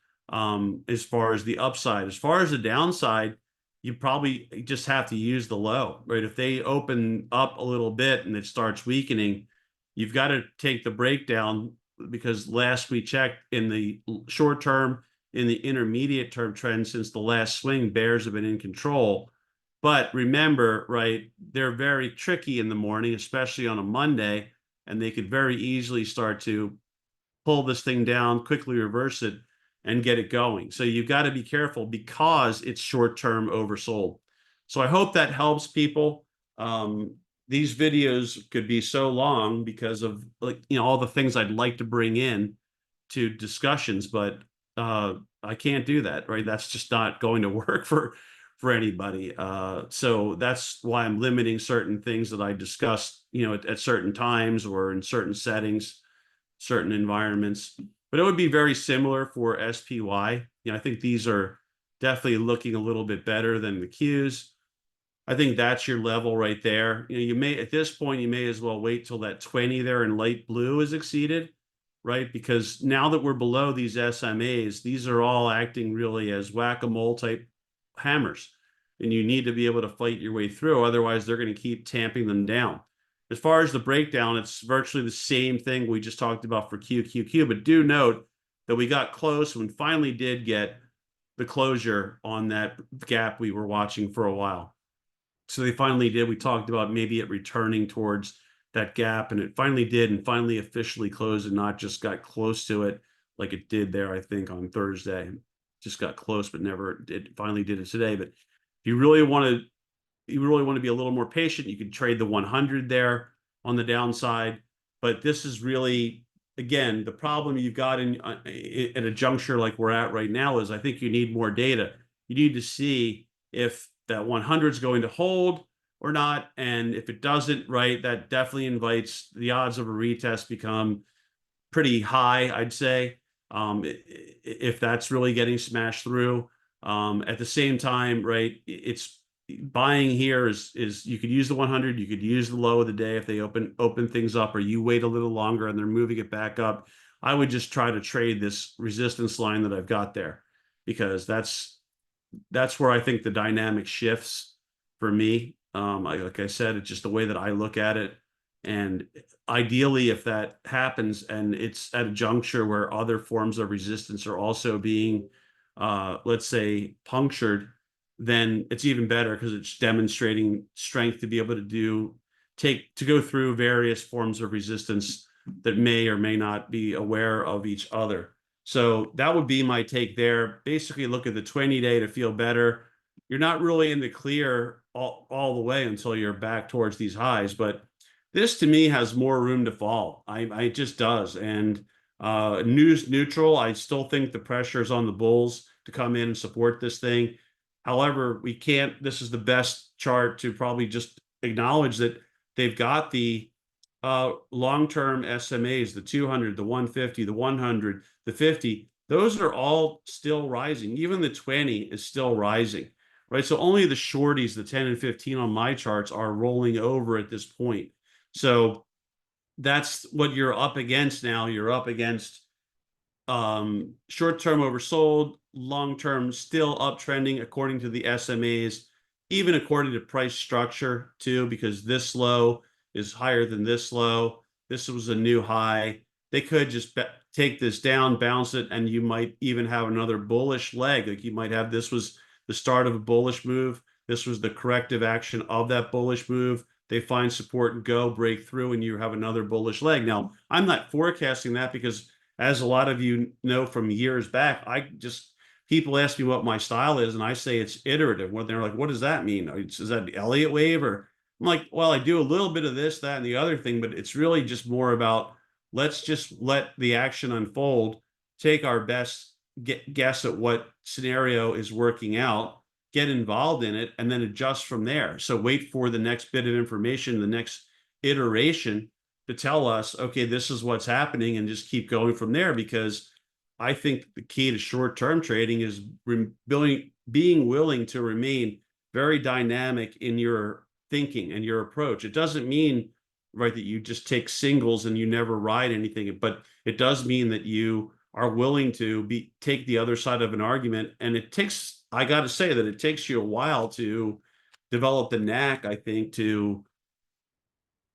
As far as the upside, as far as the downside, you probably just have to use the low, right? If they open up a little bit and it starts weakening, you've got to take the breakdown, because last we checked, in the short term, in the intermediate term trend since the last swing, bears have been in control. But remember, right, they're very tricky in the morning, especially on a Monday, and they could very easily start to pull this thing down, quickly reverse it, and get it going. So you've got to be careful because it's short-term oversold. So I hope that helps people. These videos could be so long because of all the things I'd like to bring in to discussions, but I can't do that, right? That's just not going to work for anybody. So that's why I'm limiting certain things that I discuss, at certain times or in certain settings, certain environments. But it would be very similar for SPY. I think these are definitely looking a little bit better than the Qs. I think that's your level right there. You may, at this point, you may as well wait till that 20 there in light blue is exceeded, right? Because now that we're below these SMAs, these are all acting really as whack-a-mole type hammers, and you need to be able to fight your way through. Otherwise, they're going to keep tamping them down. As far as the breakdown, it's virtually the same thing we just talked about for QQQ, but do note that we got close and finally did get the closure on that gap we were watching for a while. So they finally did. We talked about maybe it returning towards that gap, and it finally did, and finally officially closed, and not just got close to it like it did there, I think, on Thursday. Just got close, but never did. Finally did it today. But if you really want to you really want to be a little more patient, you could trade the 100 there on the downside. But this is really, again, the problem you've got at a juncture like we're at right now is I think you need more data. You need to see if that 100 is going to hold or not. And if it doesn't, right, that definitely invites the odds of a retest become pretty high, I'd say, if that's really getting smashed through. At the same time, right, it's buying here is you could use the 100, you could use the low of the day if they open things up, or you wait a little longer and they're moving it back up. I would just try to trade this resistance line that I've got there, because that's where I think the dynamic shifts for me. Like I said, it's just the way that I look at it. And ideally, if that happens and it's at a juncture where other forms of resistance are also being, let's say, punctured, then it's even better because it's demonstrating strength to be able to go through various forms of resistance that may or may not be aware of each other. So that would be my take there. Basically, look at the 20-day to feel better. You're not really in the clear all the way until you're back towards these highs, but this to me has more room to fall. It just does. And news neutral, I still think the pressure is on the bulls to come in and support this thing. However, we can't, this is the best chart to probably just acknowledge that they've got the long-term SMAs, the 200, the 150, the 100, the 50. Those are all still rising. Even the 20 is still rising, right? So only the shorties, the 10 and 15 on my charts, are rolling over at this point. So that's what you're up against now. You're up against short-term oversold, long-term still uptrending according to the SMAs, even according to price structure too, because this low is higher than this low. This was a new high. They could just take this down, bounce it, and you might even have another bullish leg. Like you might have, this was the start of a bullish move. This was the corrective action of that bullish move. They find support and go, break through, and you have another bullish leg. Now, I'm not forecasting that because, as a lot of you know from years back, people ask me what my style is, and I say it's iterative. When they're like, what does that mean? Is that the Elliott wave? Or I'm like, well, I do a little bit of this, that, and the other thing, but it's really just more about let's just let the action unfold, take our best guess at what scenario is working out, get involved in it, and then adjust from there. So wait for the next bit of information, the next iteration to tell us, okay, this is what's happening, and just keep going from there. Because I think the key to short-term trading is being willing to remain very dynamic in your thinking and your approach. It doesn't mean, right, that you just take singles and you never ride anything, but it does mean that you are willing to take the other side of an argument. And I got to say that it takes you a while to develop the knack, I think, to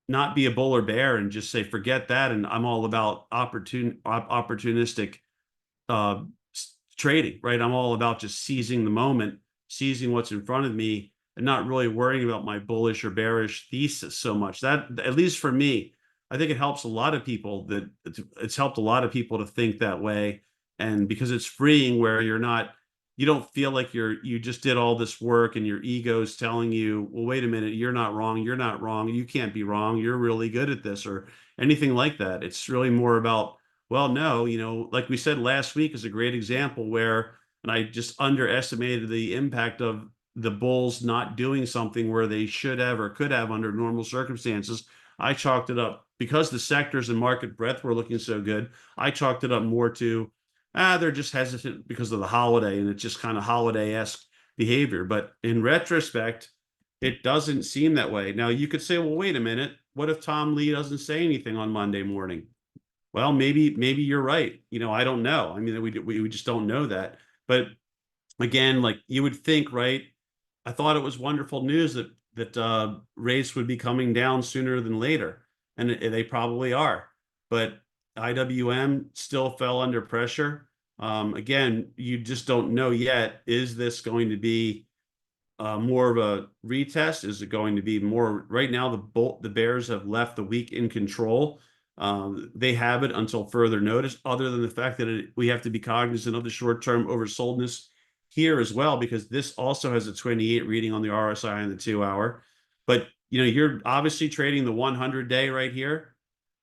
not be a bull or bear and just say, forget that. And I'm all about opportunistic uh, trading, right? I'm all about just seizing the moment, seizing what's in front of me, and not really worrying about my bullish or bearish thesis so much. That, at least for me, I think it helps a lot of people. It's helped a lot of people to think that way. And because it's freeing, where you don't feel like you just did all this work and your ego's telling you, well, wait a minute, you're not wrong, you can't be wrong, you're really good at this, or anything like that. It's really more about, well, no, like we said last week is a great example where, and I just underestimated the impact of the bulls not doing something where they should have or could have under normal circumstances. I chalked it up, because the sectors and market breadth were looking so good. I chalked it up more to, they're just hesitant because of the holiday, and it's just kind of holiday-esque behavior. But in retrospect, it doesn't seem that way. Now, you could say, well, wait a minute, what if Tom Lee doesn't say anything on Monday morning? Well, maybe you're right. I don't know. I mean, we just don't know that. But again, like you would think, right? I thought it was wonderful news that rates would be coming down sooner than later, and they probably are. But IWM still fell under pressure. Again, you just don't know yet. Is this going to be more of a retest? Is it going to be more? Right now, the Bears have left the week in control. They have it until further notice, other than the fact that we have to be cognizant of the short-term oversoldness here as well, because this also has a 28 reading on the RSI and the 2 hour. But you're obviously trading the 100 day right here.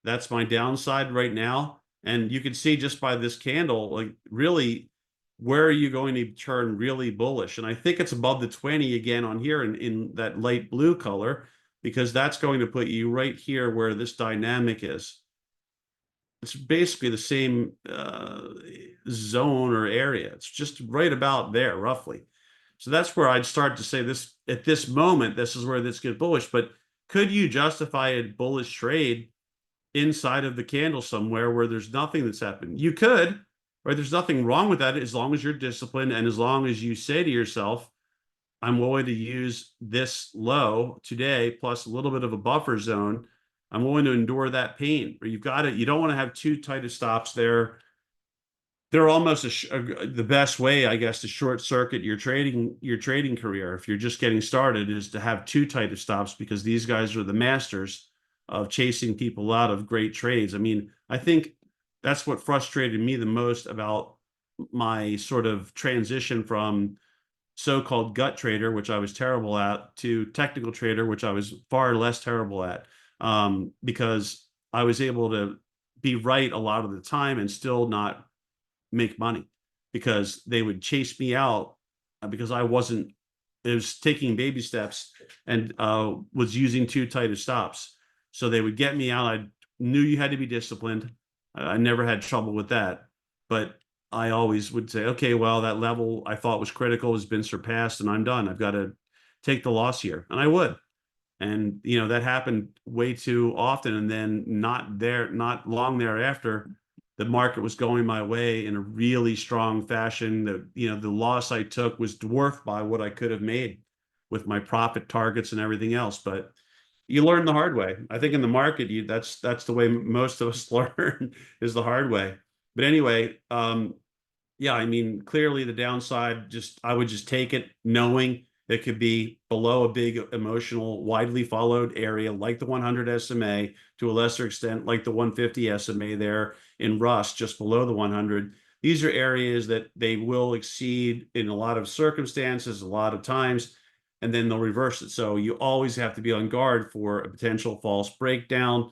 That's my downside right now. And you can see just by this candle, like really, where are you going to turn really bullish? And I think it's above the 20 again on here in that light blue color, because that's going to put you right here where this dynamic is. It's basically the same zone or area. It's just right about there, roughly. So that's where I'd start to say this at this moment, this is where this gets bullish. But could you justify a bullish trade inside of the candle somewhere where there's nothing that's happened? You could, right? There's nothing wrong with that as long as you're disciplined and as long as you say to yourself, I'm willing to use this low today plus a little bit of a buffer zone. I'm willing to endure that pain. Or you don't want to have too tight of stops there. They're almost the best way, I guess, to short circuit your trading career if you're just getting started, is to have too tight of stops, because these guys are the masters of chasing people out of great trades. I mean, I think that's what frustrated me the most about my sort of transition from so-called gut trader, which I was terrible at, to technical trader, which I was far less terrible at, because I was able to be right a lot of the time and still not make money, because they would chase me out because I wasn't, it was taking baby steps and was using too tight of stops. So they would get me out. I knew you had to be disciplined. I never had trouble with that. But I always would say, okay, well, that level I thought was critical has been surpassed and I'm done. I've got to take the loss here. And I would. And that happened way too often. And then not long thereafter, the market was going my way in a really strong fashion. The loss I took was dwarfed by what I could have made with my profit targets and everything else. But you learn the hard way. I think in the market, that's the way most of us learn, is the hard way. But anyway, yeah, I mean, clearly the downside, I would just take it knowing it could be below a big emotional, widely followed area like the 100 SMA, to a lesser extent like the 150 SMA there in Rust, just below the 100. These are areas that they will exceed in a lot of circumstances, a lot of times, and then they'll reverse it. So you always have to be on guard for a potential false breakdown,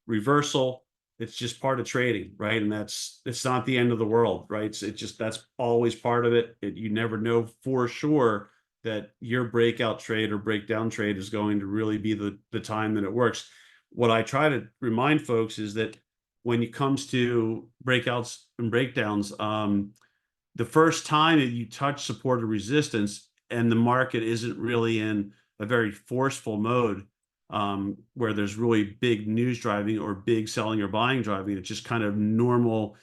reversal. It's just part of trading, right? And it's not the end of the world, right? It's just, that's always part of it. You never know for sure that your breakout trade or breakdown trade is going to really be the time that it works. What I try to remind folks is that when it comes to breakouts and breakdowns, the first time that you touch support or resistance and the market isn't really in a very forceful mode, where there's really big news driving or big selling or buying driving, it's just kind of normal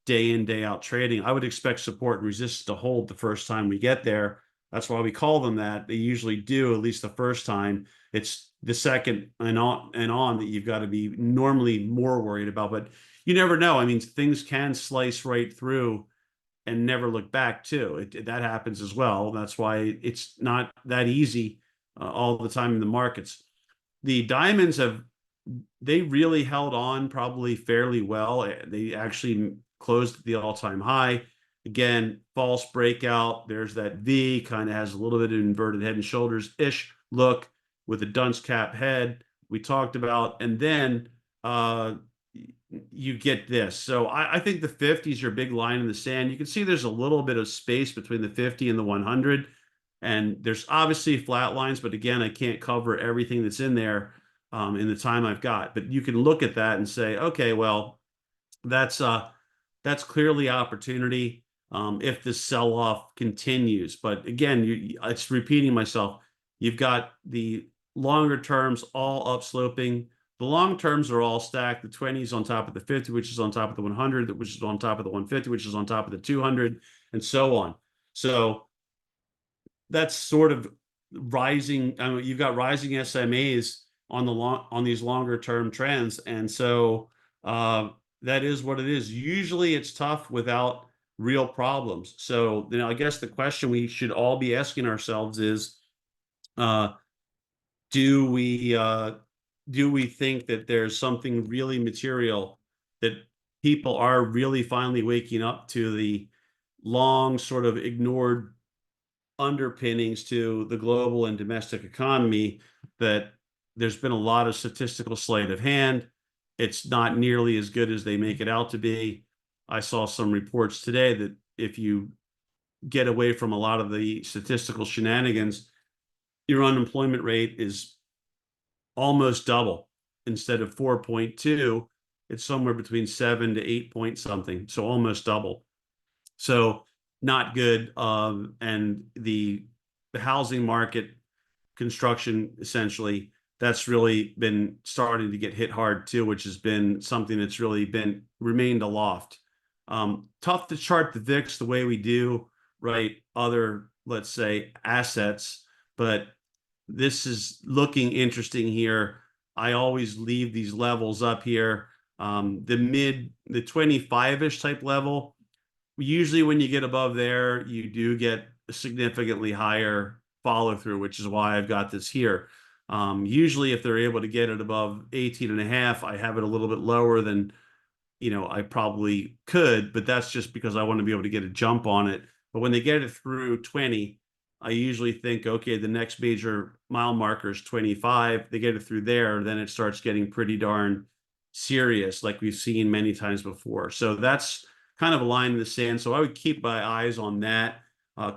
day in, day out trading. I would expect support and resistance to hold the first time we get there. That's why we call them that. They usually do, at least the first time. It's the second and on that you've got to be normally more worried about. But you never know. I mean, things can slice right through and never look back too. That happens as well. That's why it's not that easy all the time in the markets. The diamonds they really held on probably fairly well. They actually closed at the all-time high. Again, false breakout. There's that V, kind of has a little bit of inverted head and shoulders-ish look with a dunce cap head we talked about. And then you get this. So I think the 50s are a big line in the sand. You can see there's a little bit of space between the 50 and the 100. And there's obviously flat lines, but again, I can't cover everything that's in there in the time I've got. But you can look at that and say, okay, well, that's clearly opportunity if this sell-off continues. But again, it's repeating myself. You've got the longer terms all upsloping. The long terms are all stacked. The 20s on top of the 50, which is on top of the 100, which is on top of the 150, which is on top of the 200, and so on. So that's sort of rising. You've got rising SMAs on these longer term trends, and so that is what it is. Usually, it's tough without real problems. So, I guess the question we should all be asking ourselves is, do we think that there's something really material, that people are really finally waking up to the long sort of ignored underpinnings to the global and domestic economy that there's been a lot of statistical sleight of hand. It's not nearly as good as they make it out to be. I saw some reports today that if you get away from a lot of the statistical shenanigans, your unemployment rate is almost double. Instead of 4.2, it's somewhere between 7 to 8 point something. So almost double. So not good. And the housing market, construction, essentially, that's really been starting to get hit hard too, which has been something that's really been remained aloft. Tough to chart the VIX the way we do, right? Other, let's say, assets, but this is looking interesting here. I always leave these levels up here. The 25-ish type level. Usually when you get above there, you do get a significantly higher follow through, which is why I've got this here. Usually if they're able to get it above 18 and a half, I have it a little bit lower than I probably could, but that's just because I want to be able to get a jump on it. But when they get it through 20, I usually think, okay, the next major mile marker is 25. They get it through there, then it starts getting pretty darn serious, like we've seen many times before. So that's kind of a line in the sand. So I would keep my eyes on that.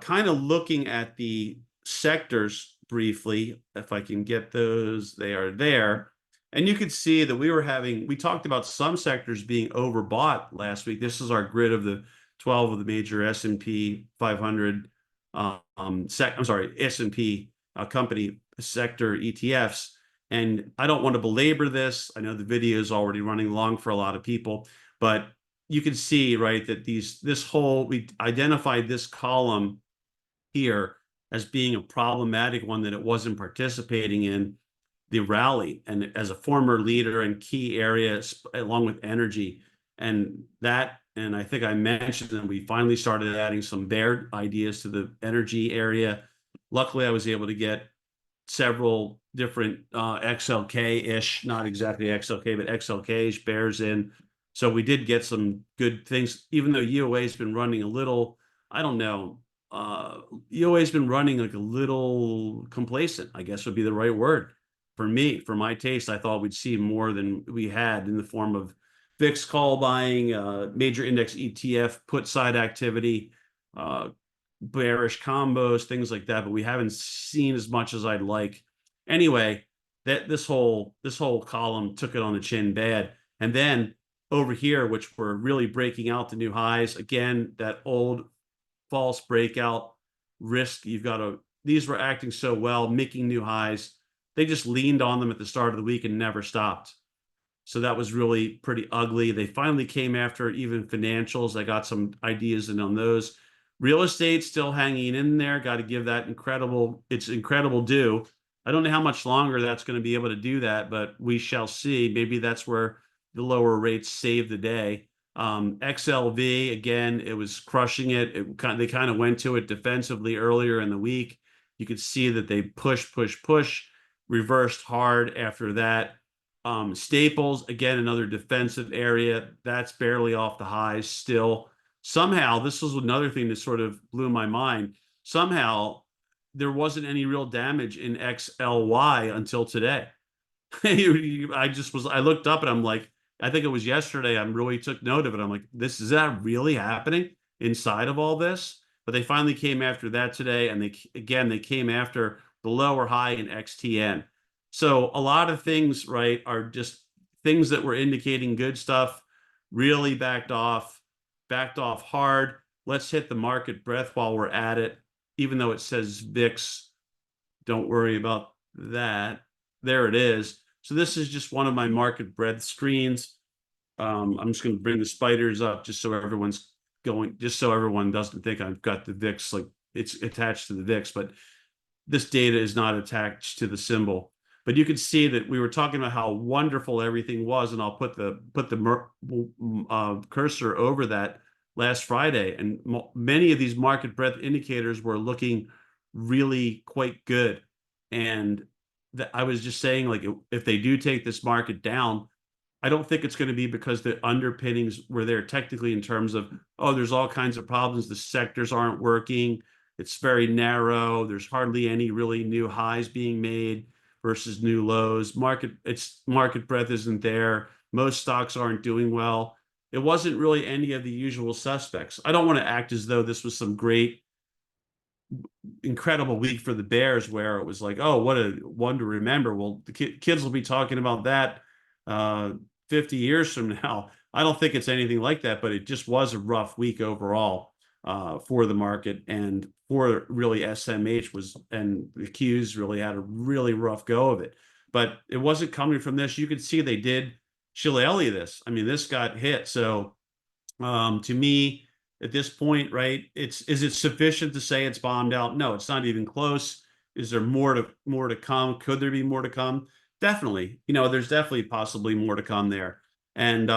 Kind of looking at the sectors briefly, if I can get those, they are there. And you could see that we talked about some sectors being overbought last week. This is our grid of the 12 of the major S&P 500, S&P company sector ETFs. And I don't want to belabor this. I know the video is already running long for a lot of people, but you can see, right, that we identified this column here as being a problematic one, that it wasn't participating in the rally, and as a former leader in key areas along with energy, and I think I mentioned that we finally started adding some bear ideas to the energy area. Luckily I was able to get several different XLK-ish, not exactly XLK, but XLK-ish bears in. So we did get some good things, even though UOA has been running a little, I don't know, UOA has been running like a little complacent, I guess would be the right word. For me, for my taste, I thought we'd see more than we had in the form of fixed call buying, major index ETF, put side activity, bearish combos, things like that, but we haven't seen as much as I'd like. Anyway, this whole column took it on the chin bad. And then over here, which we're really breaking out the new highs, again, that old false breakout risk. These were acting so well, making new highs. They just leaned on them at the start of the week and never stopped. So that was really pretty ugly. They finally came after even financials. I got some ideas in on those. Real estate still hanging in there. Got to give that it's incredible due. I don't know how much longer that's going to be able to do that, but we shall see. Maybe that's where the lower rates save the day. XLV, again, it was crushing it. They kind of went to it defensively earlier in the week. You could see that they push, reversed hard after that. Staples, again, another defensive area. That's barely off the highs still. Somehow, this was another thing that sort of blew my mind. Somehow, there wasn't any real damage in XLY until today. I looked up and I'm like, I think it was yesterday, I really took note of it. I'm like, is that really happening inside of all this? But they finally came after that today. And they came after the lower high in XTN. So a lot of things, right, are just things that were indicating good stuff, really backed off hard. Let's hit the market breadth while we're at it, even though it says VIX. Don't worry about that. There it is. So this is just one of my market breadth screens. I'm just going to bring the spiders up just so everyone doesn't think I've got the VIX, like it's attached to the VIX, but this data is not attached to the symbol. But you can see that we were talking about how wonderful everything was, and I'll put the cursor over that last Friday, and many of these market breadth indicators were looking really quite good. And I was just saying, like, if they do take this market down, I don't think it's going to be because the underpinnings were there technically in terms of, oh, there's all kinds of problems, the sectors aren't working, It's very narrow. There's hardly any really new highs being made versus new lows. Market breadth isn't there. Most stocks aren't doing well. It wasn't really any of the usual suspects. I don't want to act as though this was some great, incredible week for the Bears where it was like, oh, what a one to remember. Well, the kids will be talking about that uh, 50 years from now. I don't think it's anything like that, but it just was a rough week overall for the market, and for really SMH was, and the Qs really had a really rough go of it. But it wasn't coming from this. You could see they did shillelagh this. I mean, this got hit. So to me, at this point, right, is it sufficient to say it's bombed out? No, it's not even close. Is there more to come? Could there be more to come? Definitely. There's definitely possibly more to come there. And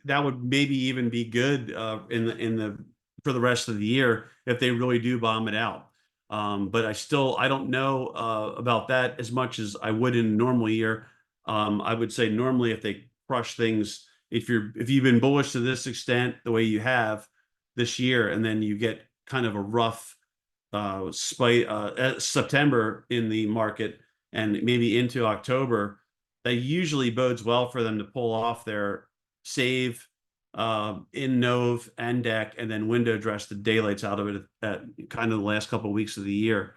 that would maybe even be good in the for the rest of the year if they really do bomb it out. But I don't know about that as much as I would in a normal year. I would say normally if they crush things, if you've been bullish to this extent the way you have this year, and then you get kind of a rough spike September in the market and maybe into October, that usually bodes well for them to pull off their save in Nove and deck, and then window dress the daylights out of it at kind of the last couple of weeks of the year.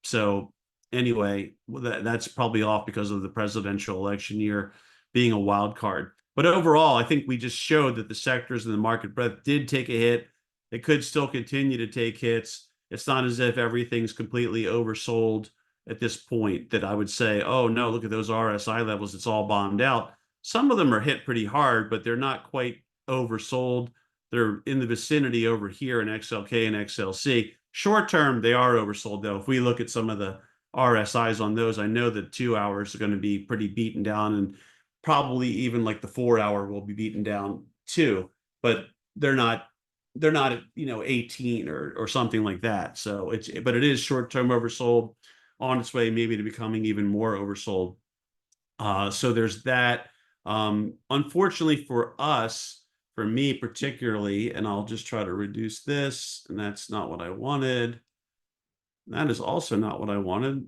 So anyway, that's probably off because of the presidential election year being a wild card. But overall, I think we just showed that the sectors in the market breadth did take a hit. It could still continue to take hits. It's not as if everything's completely oversold at this point that I would say, oh no, look at those RSI levels, it's all bombed out. Some of them are hit pretty hard, but they're not quite oversold. They're in the vicinity over here in XLK and XLC. Short term, they are oversold though. If we look at some of the RSIs on those, I know that 2 hours are going to be pretty beaten down, and probably even like the 4 hour will be beaten down too, but they're not at 18 or something like that. So but it is short-term oversold, on its way maybe to becoming even more oversold. So there's that. Unfortunately for us, for me particularly, and I'll just try to reduce this, and that's not what I wanted. That is also not what I wanted.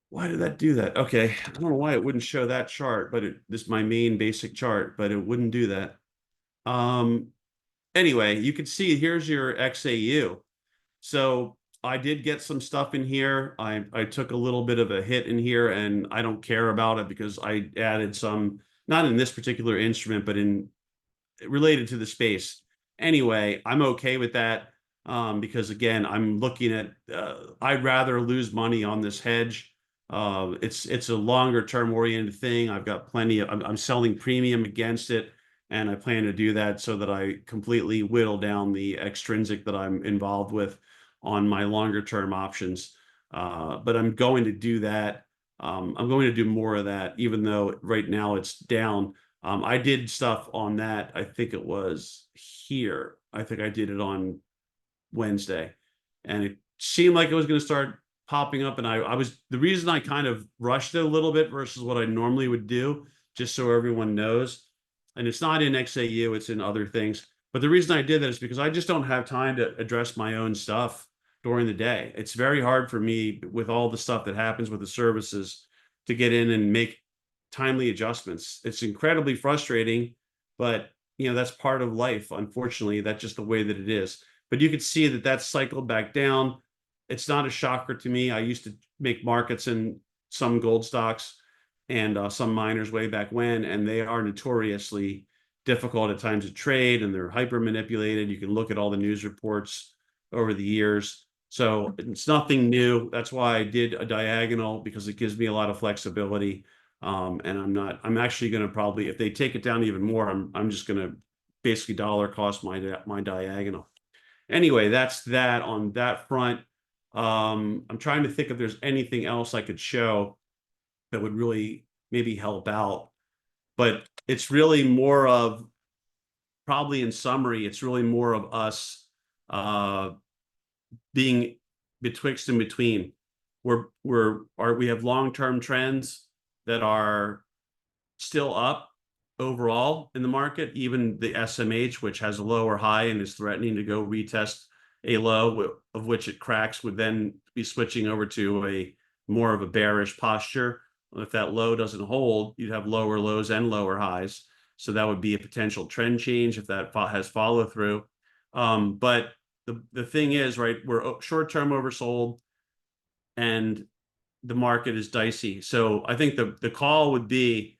Why did that do that? Okay, I don't know why it wouldn't show that chart, but this is my main basic chart, but it wouldn't do that. Anyway, you can see here's your XAU. So I did get some stuff in here. I took a little bit of a hit in here, and I don't care about it because I added some, not in this particular instrument, but in related to the space. Anyway, I'm okay with that because again, I'm looking at. I'd rather lose money on this hedge. It's a longer term oriented thing. I've got plenty of. I'm selling premium against it, and I plan to do that so that I completely whittle down the extrinsic that I'm involved with on my longer term options. But I'm going to do that. I'm going to do more of that, even though right now it's down. I did stuff on that. I think it was here. I think I did it on Wednesday, and it seemed like it was going to start popping up. And I was, the reason I kind of rushed it a little bit versus what I normally would do, just so everyone knows. And it's not in XAU, it's in other things. But the reason I did that is because I just don't have time to address my own stuff during the day. It's very hard for me with all the stuff that happens with the services to get in and make timely adjustments. It's incredibly frustrating, but that's part of life. Unfortunately, that's just the way that it is. But you can see that that's cycled back down. It's not a shocker to me. I used to make markets in some gold stocks and some miners way back when, and they are notoriously difficult at times to trade, and they're hyper manipulated. You can look at all the news reports over the years. So it's nothing new. That's why I did a diagonal, because it gives me a lot of flexibility. And I'm actually going to probably, if they take it down even more, I'm just going to basically dollar cost my diagonal. Anyway, that's that on that front. I'm trying to think if there's anything else I could show that would really maybe help out, but it's really more of, probably in summary, it's really more of us being betwixt and between. We have long-term trends that are still up, overall in the market. Even the SMH, which has a lower high and is threatening to go retest a low, of which it cracks, would then be switching over to a more of a bearish posture. If that low doesn't hold, you'd have lower lows and lower highs. So that would be a potential trend change if that has follow through. But the thing is, right, we're short-term oversold and the market is dicey. So I think the call would be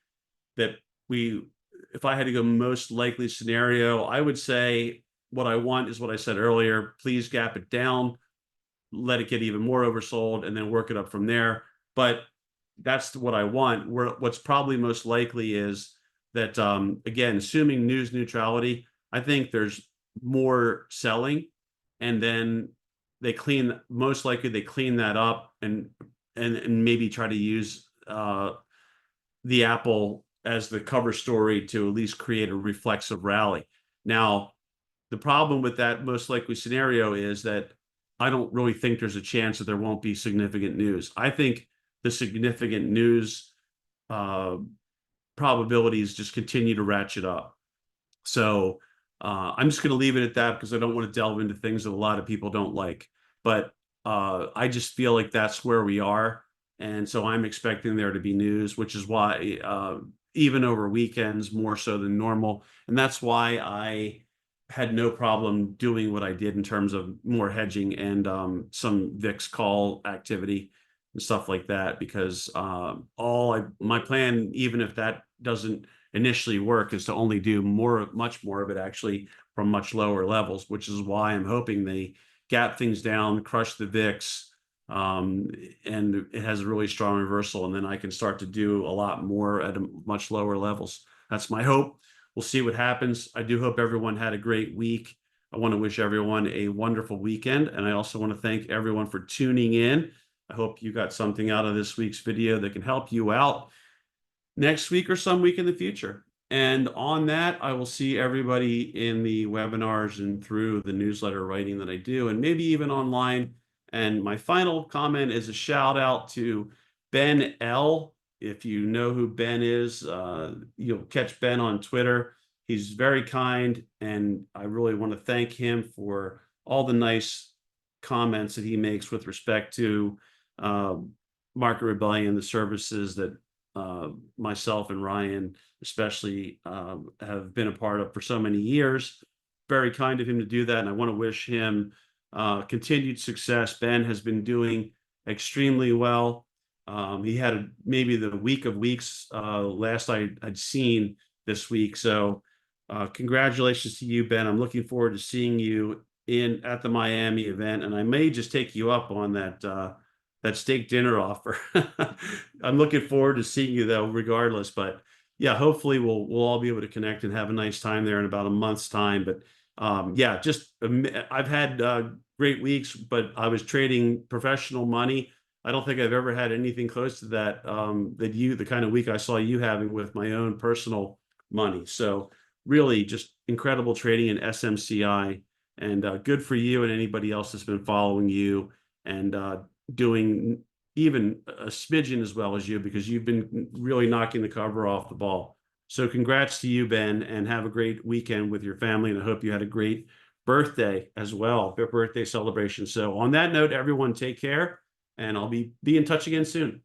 that if I had to go most likely scenario, I would say what I want is what I said earlier. Please gap it down, let it get even more oversold, and then work it up from there. But that's what I want. What's probably most likely is that, again, assuming news neutrality, I think there's more selling, and then most likely they clean that up and maybe try to use the Apple as the cover story to at least create a reflexive rally. Now, the problem with that most likely scenario is that I don't really think there's a chance that there won't be significant news. I think the significant news probabilities just continue to ratchet up. So I'm just going to leave it at that because I don't want to delve into things that a lot of people don't like. But I just feel like that's where we are. And so I'm expecting there to be news, which is why even over weekends, more so than normal. And that's why I had no problem doing what I did in terms of more hedging and some VIX call activity and stuff like that, because my plan, even if that doesn't initially work, is to only do much more of it actually from much lower levels, which is why I'm hoping they gap things down, crush the VIX, and it has a really strong reversal, and then I can start to do a lot more at much lower levels. That's my hope. We'll see what happens. I do hope everyone had a great week. I want to wish everyone a wonderful weekend, and I also want to thank everyone for tuning in. I hope you got something out of this week's video that can help you out next week or some week in the future. And on that, I will see everybody in the webinars and through the newsletter writing that I do, and maybe even online. And my final comment is a shout out to Ben L. If you know who Ben is, you'll catch Ben on Twitter. He's very kind, and I really want to thank him for all the nice comments that he makes with respect to Market Rebellion, the services that myself and Ryan especially have been a part of for so many years. Very kind of him to do that, and I want to wish him continued success. Ben has been doing extremely well. He had maybe the week of weeks last I'd seen this week. So congratulations to you, Ben. I'm looking forward to seeing you at the Miami event, and I may just take you up on that steak dinner offer. I'm looking forward to seeing you though, regardless. But yeah, hopefully we'll all be able to connect and have a nice time there in about a month's time. But yeah, I've had great weeks, but I was trading professional money. I don't think I've ever had anything close to that, the kind of week I saw you having with my own personal money. So really just incredible trading in SMCI, and good for you and anybody else that's been following you and doing even a smidgen as well as you, because you've been really knocking the cover off the ball. So congrats to you, Ben, and have a great weekend with your family. And I hope you had a great birthday as well, your birthday celebration. So on that note, everyone take care, and I'll be in touch again soon.